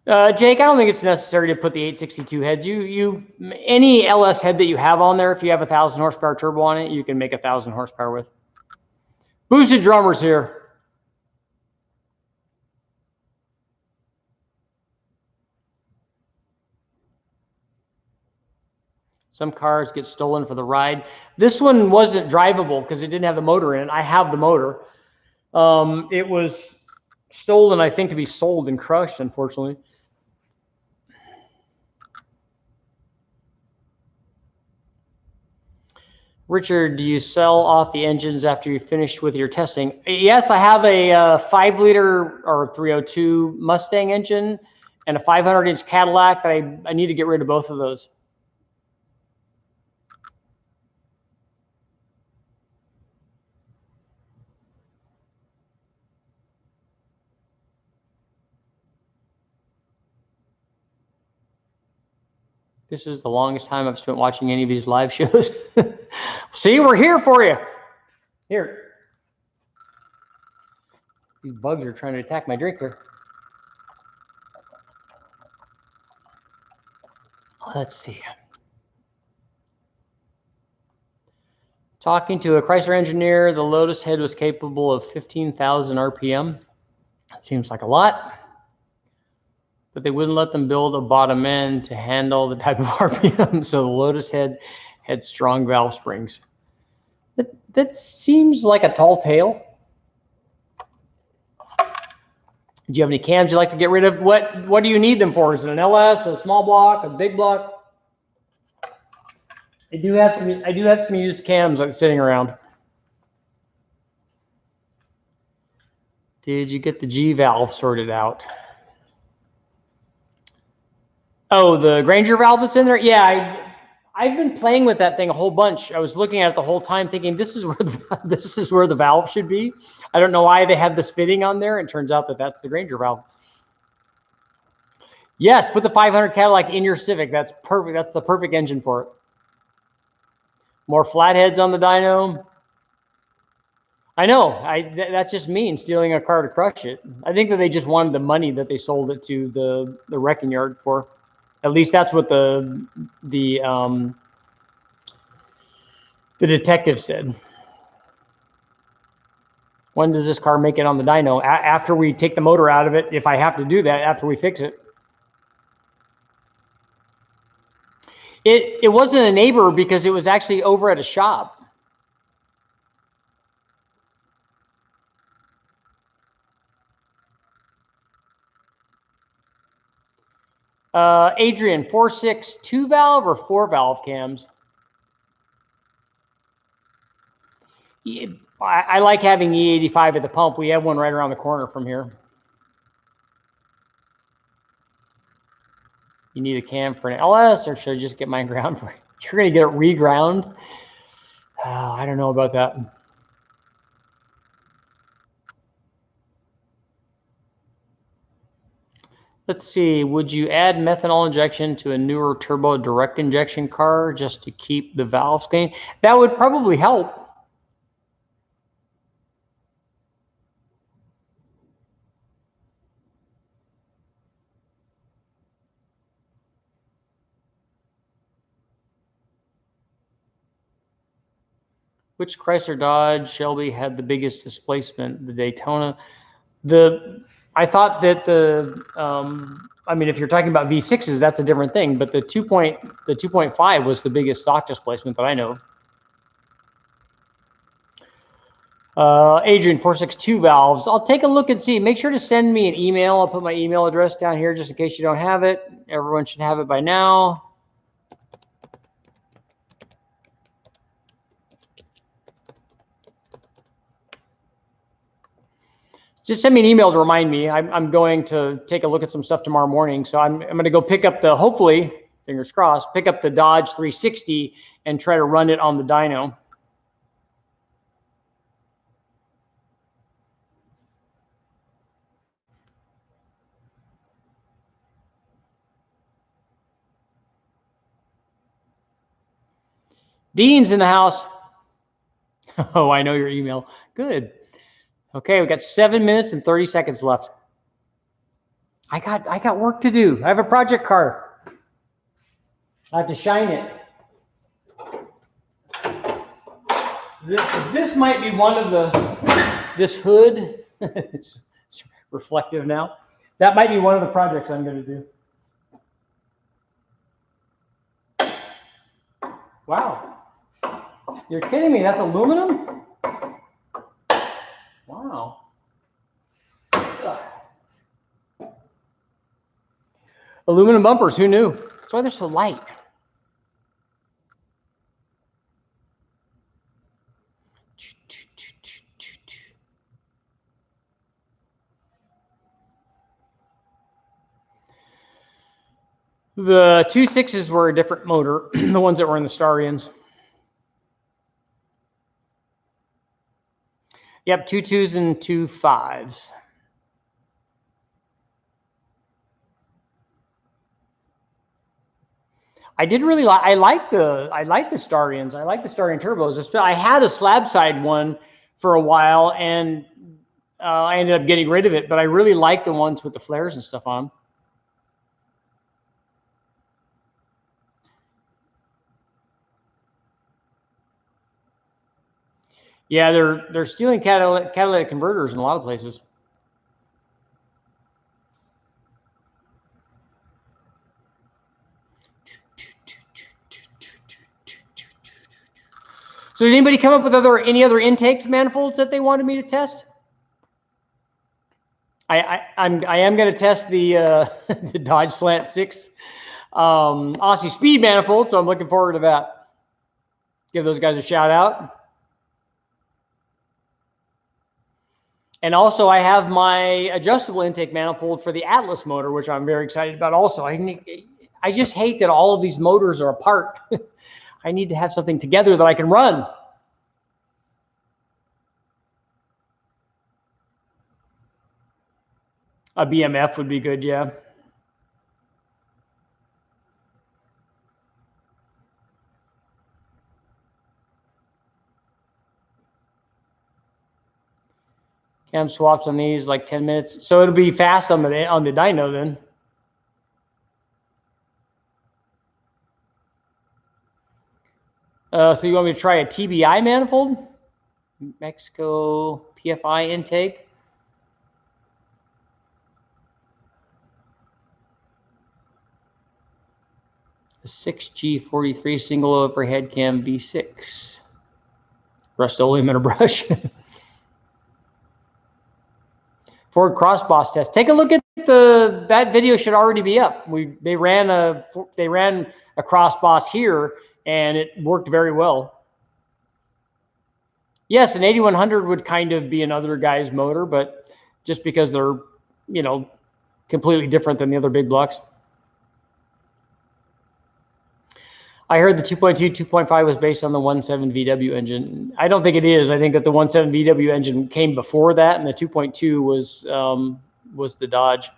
Jake, I don't think it's necessary to put the 862 heads. Any LS head that you have on there, if you have 1,000 horsepower turbo on it, you can make 1,000 horsepower with. Boosted drummers here. Some cars get stolen for the ride. This one wasn't drivable because it didn't have the motor in it. I have the motor. It was stolen, I think, to be sold and crushed, unfortunately. Richard, do you sell off the engines after you finish with your testing? Yes, I have a 5-liter or 302 Mustang engine and a 500-inch Cadillac that I need to get rid of both of those. This is the longest time I've spent watching any of these live shows. See, we're here for you. Here. These bugs are trying to attack my drink here. Let's see. Talking to a Chrysler engineer, the Lotus head was capable of 15,000 RPM. That seems like a lot. But they wouldn't let them build a bottom end to handle the type of RPM. So the Lotus head had strong valve springs. That seems like a tall tale. Do you have any cams you'd like to get rid of? What do you need them for? Is it an LS, a small block, a big block? I do have some used cams sitting around. Did you get the G valve sorted out? Oh, the Granger valve that's in there? Yeah, I've been playing with that thing a whole bunch. I was looking at it the whole time thinking this is where this is where the valve should be. I don't know why they have this fitting on there. It turns out that that's the Granger valve. Yes, put the 500 Cadillac in your Civic. That's perfect. That's the perfect engine for it. More flatheads on the dyno. I know. That's just mean stealing a car to crush it. I think that they just wanted the money that they sold it to the wrecking yard for. At least that's what the detective said. When does this car make it on the dyno? After we take the motor out of it, if I have to do that, after we fix it. It wasn't a neighbor because it was actually over at a shop. Adrian, 4.6 2-valve or 4-valve cams? I like having E85 at the pump. We have one right around the corner from here. You need a cam for an LS, or should I just get mine ground for it? You're going to get it reground? Oh, I don't know about that. Let's see. Would you add methanol injection to a newer turbo direct injection car just to keep the valves clean? That would probably help. Which Chrysler, Dodge, Shelby had the biggest displacement? The Daytona. I thought that I mean, if you're talking about V6s, that's a different thing. But the 2.5 was the biggest stock displacement that I know. Adrian, 462 valves. I'll take a look and see. Make sure to send me an email. I'll put my email address down here just in case you don't have it. Everyone should have it by now. Just send me an email to remind me. I'm going to take a look at some stuff tomorrow morning. So I'm going to go pick up the, hopefully, fingers crossed, pick up the Dodge 360 and try to run it on the dyno. Dean's in the house. Oh, I know your email. Good. Okay, we've got 7 minutes and 30 seconds left. I got work to do. I have a project car. I have to shine it. This might be one of this hood. It's reflective now. That might be one of the projects I'm going to do. Wow. You're kidding me. That's aluminum? Wow. Aluminum bumpers, who knew? That's why they're so light. The 2.6s were a different motor, the ones that were in the Starions. Yep, 2.2s and 2.5s. I did really like. I like the Starions. I like the Starion turbos. I had a slab side one for a while, and I ended up getting rid of it. But I really like the ones with the flares and stuff on them. Yeah, they're stealing catalytic converters in a lot of places. So did anybody come up with any other intakes manifolds that they wanted me to test? I am going to test the the Dodge Slant 6 Aussie Speed manifold, so I'm looking forward to that. Give those guys a shout out. And also, I have my adjustable intake manifold for the Atlas motor, which I'm very excited about also. I just hate that all of these motors are apart. I need to have something together that I can run. A BMF would be good, yeah. Cam swaps on these like 10 minutes. So it'll be fast on the dyno then. So you want me to try a TBI manifold? Mexico PFI intake. A 6G43 single overhead cam V6. Rust-Oleum and a brush. Ford Crossboss test. Take a look at that video. Should already be up. They ran a Crossboss here, and it worked very well. Yes, an 8100 would kind of be another guy's motor, but just because they're, you know, completely different than the other big blocks. I heard the 2.2, 2.5 was based on the 1.7 VW engine. I don't think it is. I think that the 1.7 VW engine came before that, and the 2.2 was the Dodge.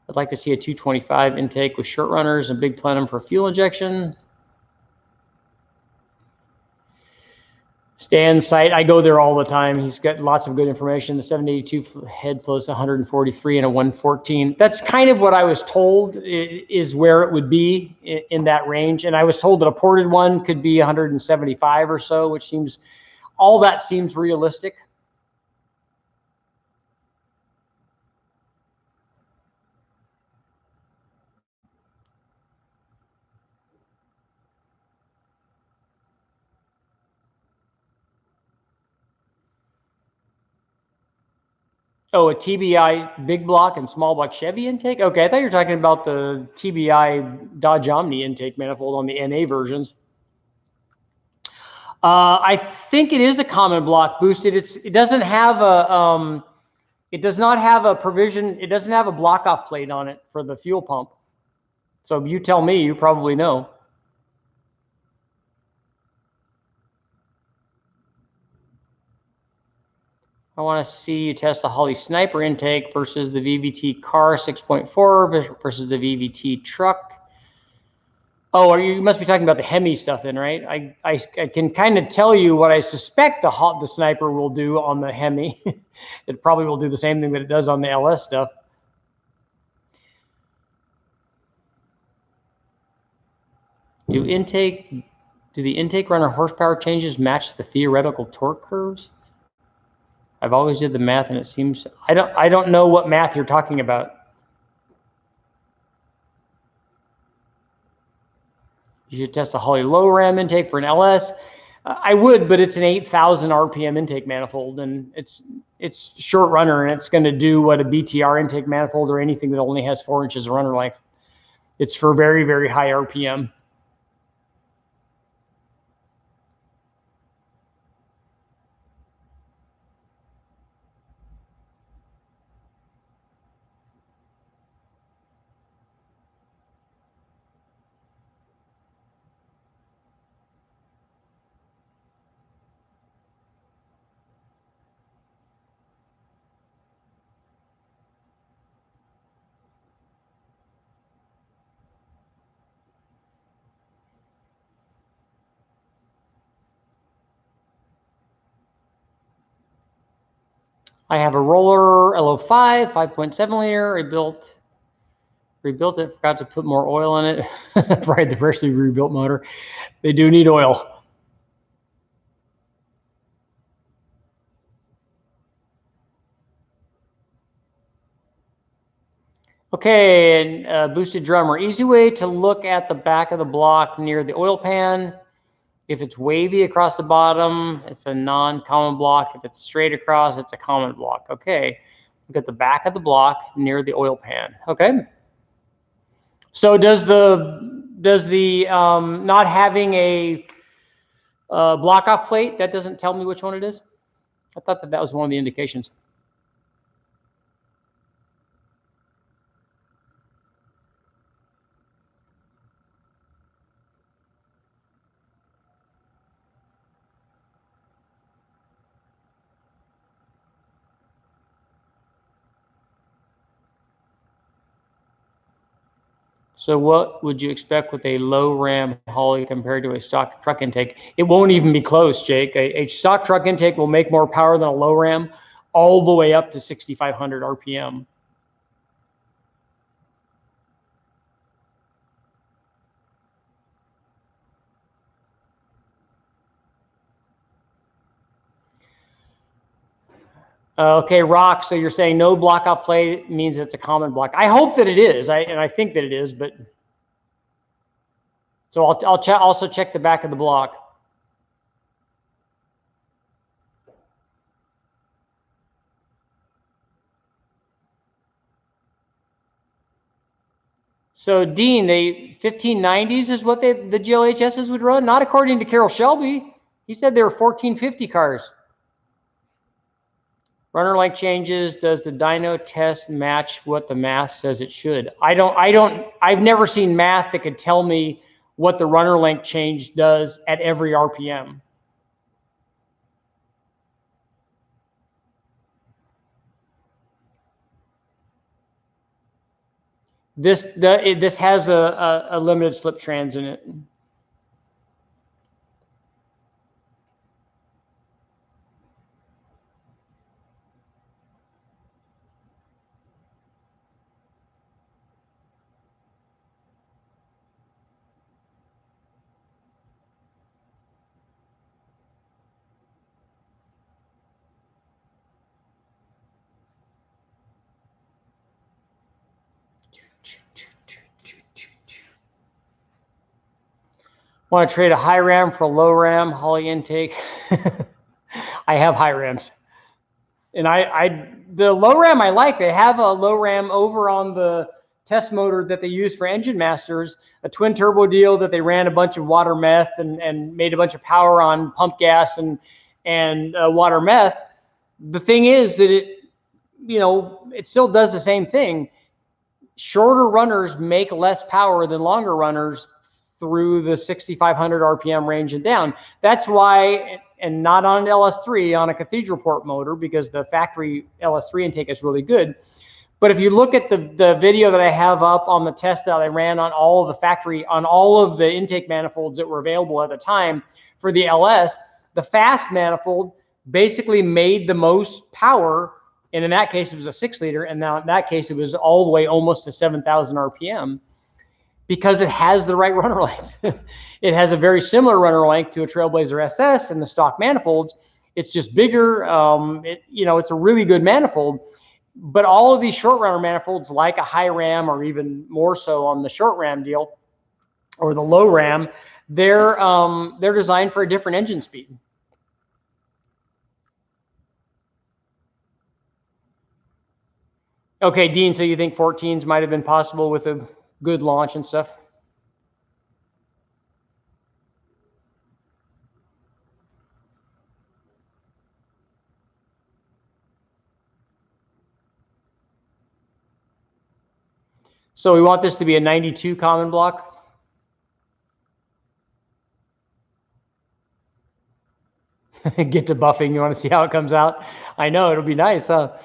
I'd like to see a 225 intake with short runners and big plenum for fuel injection. Stan's site, I go there all the time. He's got lots of good information. The 782 head flows 143 and a 114. That's kind of what I was told is where it would be in that range. And I was told that a ported one could be 175 or so, which seems, all that seems realistic. Oh, a TBI big block and small block Chevy intake? Okay, I thought you were talking about the TBI Dodge Omni intake manifold on the NA versions. I think it is a common block boosted. It doesn't have a it does not have a provision. It doesn't have a block off plate on it for the fuel pump. So you tell me, you probably know. I want to see you test the Holley Sniper intake versus the VVT car 6.4 versus the VVT truck. Oh, you must be talking about the Hemi stuff then, right? I can kind of tell you what I suspect the Sniper will do on the Hemi. It probably will do the same thing that it does on the LS stuff. Do the intake runner horsepower changes match the theoretical torque curves? I've always did the math, and it seems I don't know what math you're talking about. You should test a Holley low ram intake for an LS. I would, but it's an 8,000 RPM intake manifold, and it's short runner, and it's going to do what a BTR intake manifold or anything that only has 4 inches of runner length. It's for very, very high RPM. I have a Roller LO5, 5.7 liter. Rebuilt it, forgot to put more oil in it. Probably the freshly rebuilt motor. They do need oil. Okay, and boosted drummer. Easy way to look at the back of the block near the oil pan. If it's wavy across the bottom, it's a non-common block. If it's straight across, it's a common block. Okay, look at the back of the block near the oil pan. Okay. So does the not having a block off plate, that doesn't tell me which one it is? I thought that was one of the indications. So what would you expect with a low ram Holley compared to a stock truck intake? It won't even be close, Jake. A stock truck intake will make more power than a low ram, all the way up to 6,500 RPM. Okay, Rock, so you're saying no block off plate means it's a common block. I hope that it is, and I think that it is, but so I'll also check the back of the block. So Dean, they 1590s is what the GLHSs would run, not according to Carroll Shelby. He said they were 1450 cars. Runner length changes. Does the dyno test match what the math says it should? I've never seen math that could tell me what the runner length change does at every RPM. This has a limited slip trans in it. Want to trade a high ram for a low ram Holley intake? I have high rams, and the low ram I like. They have a low ram over on the test motor that they use for Engine Masters, a twin turbo deal that they ran a bunch of water meth and made a bunch of power on pump gas and water meth. The thing is that it still does the same thing. Shorter runners make less power than longer runners through the 6,500 RPM range and down. That's why, and not on an LS3, on a Cathedral Port motor, because the factory LS3 intake is really good. But if you look at the video that I have up on the test that I ran on all of the factory, on all of the intake manifolds that were available at the time for the LS, the fast manifold basically made the most power. And in that case, it was a 6-liter. And now in that case, it was all the way almost to 7,000 RPM because it has the right runner length. It has a very similar runner length to a Trailblazer SS and the stock manifolds. It's just bigger. It's a really good manifold. But all of these short runner manifolds, like a high ram or even more so on the short ram deal or the low ram, they're designed for a different engine speed. Okay, Dean, so you think 14s might have been possible with a good launch and stuff? So we want this to be a 92 common block? Get to buffing. You want to see how it comes out? I know, it'll be nice, huh?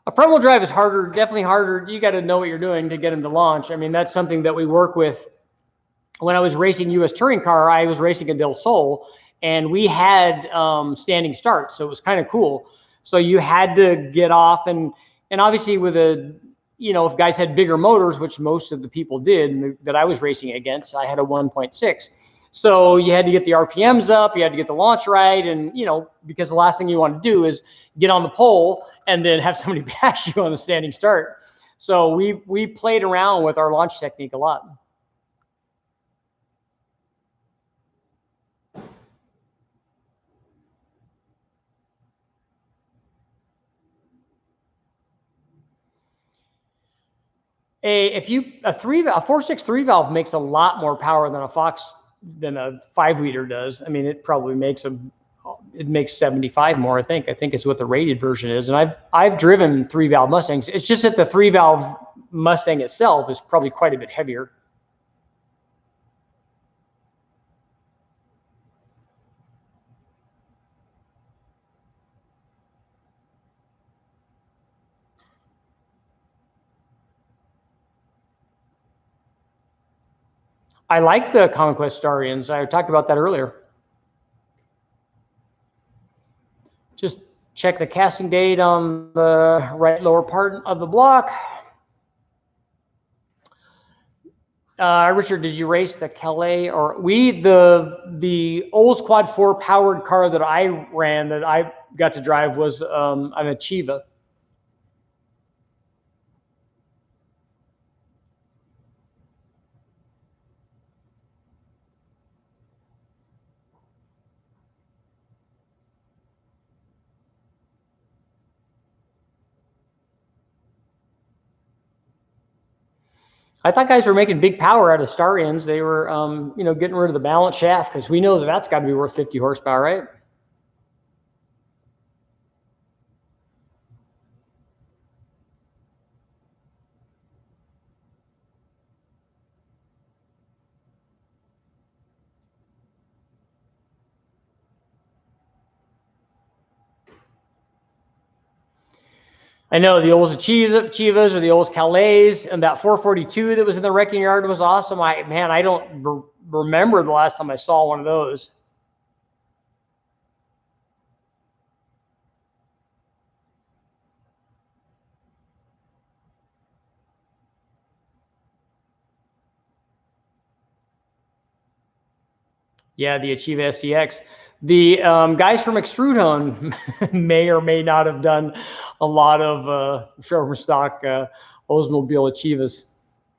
A front wheel drive is harder, definitely harder. You got to know what you're doing to get them to launch. I mean, that's something that we work with. When I was racing US Touring Car, I was racing a Del Sol, and we had standing start, so it was kind of cool. So you had to get off, and obviously with if guys had bigger motors, which most of the people did that I was racing against, I had a 1.6. So you had to get the RPMs up, you had to get the launch right, and because the last thing you want to do is get on the pole and then have somebody bash you on the standing start. So we played around with our launch technique a lot. A 4.6 3-valve makes a lot more power than a 5-liter does. I mean, it probably makes it makes 75 more. I think it's what the rated version is. And I've driven 3-valve Mustangs. It's just that the 3-valve Mustang itself is probably quite a bit heavier. I like the Conquest Starions. I talked about that earlier. Just check the casting date on the right lower part of the block. Richard, did you race the Calais or the Olds Quad 4 powered car that I ran that I got to drive was an Achieva. I thought guys were making big power out of Starions. They were, getting rid of the balance shaft because we know that's got to be worth 50 horsepower, right? I know the old Achievas or the old Calais, and that 442 that was in the wrecking yard was awesome. I don't remember the last time I saw one of those. Yeah, the Achieva SCX. The guys from Extrude may or may not have done a lot of showroom stock Oldsmobile Achievas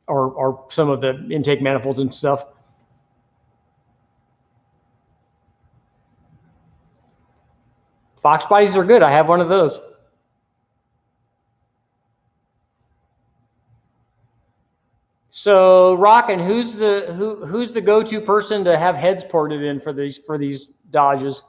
or some of the intake manifolds and stuff. Fox bodies are good. I have one of those. So, Rockin', who's the go-to person to have heads ported in for these Dodges?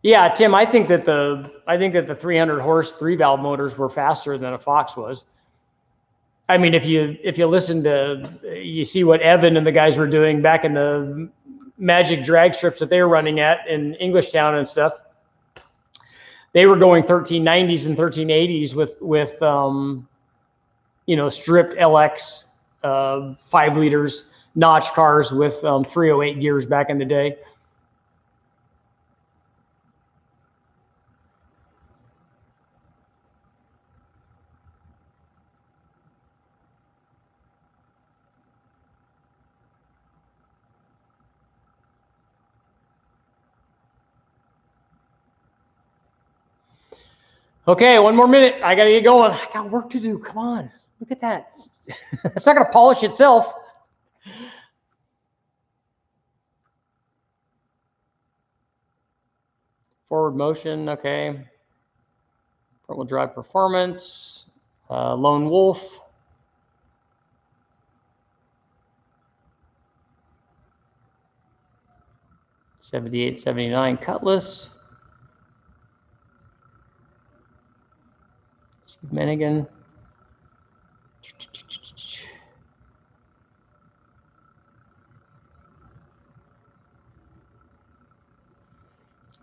Yeah, Tim, I think that the 300 horse 3-valve motors were faster than a Fox was. I mean, if you listen to, you see what Evan and the guys were doing back in the Magic drag strips that they were running at in Englishtown and stuff. They were going 1390s and 1380s with stripped LX 5 liters notch cars with 308 gears back in the day. Okay, one more minute. I got to get going. I got work to do. Come on. Look at that. It's not going to polish itself. Forward motion, okay. Front-wheel drive performance. Lone Wolf. '78, '79 Cutlass. Steve Menigan.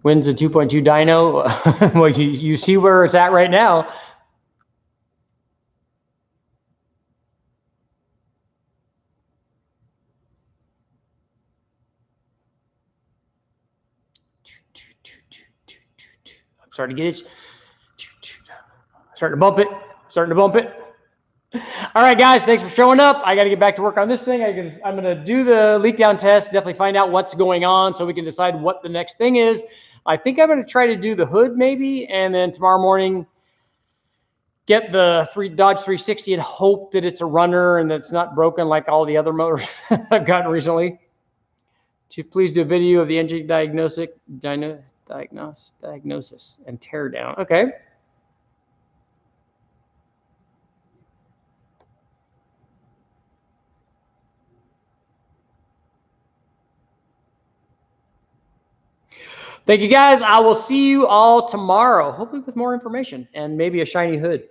Wins a 2.2 dyno. Well, you see where it's at right now. I'm starting to get it. Starting to bump it. All right, guys, thanks for showing up. I got to get back to work on this thing. I'm going to do the leak down test, definitely find out what's going on so we can decide what the next thing is. I think I'm going to try to do the hood maybe, and then tomorrow morning get the Dodge 360 and hope that it's a runner and that it's not broken like all the other motors I've gotten recently. Please do a video of the engine diagnosis and tear down. Okay. Thank you, guys. I will see you all tomorrow, hopefully with more information and maybe a shiny hood.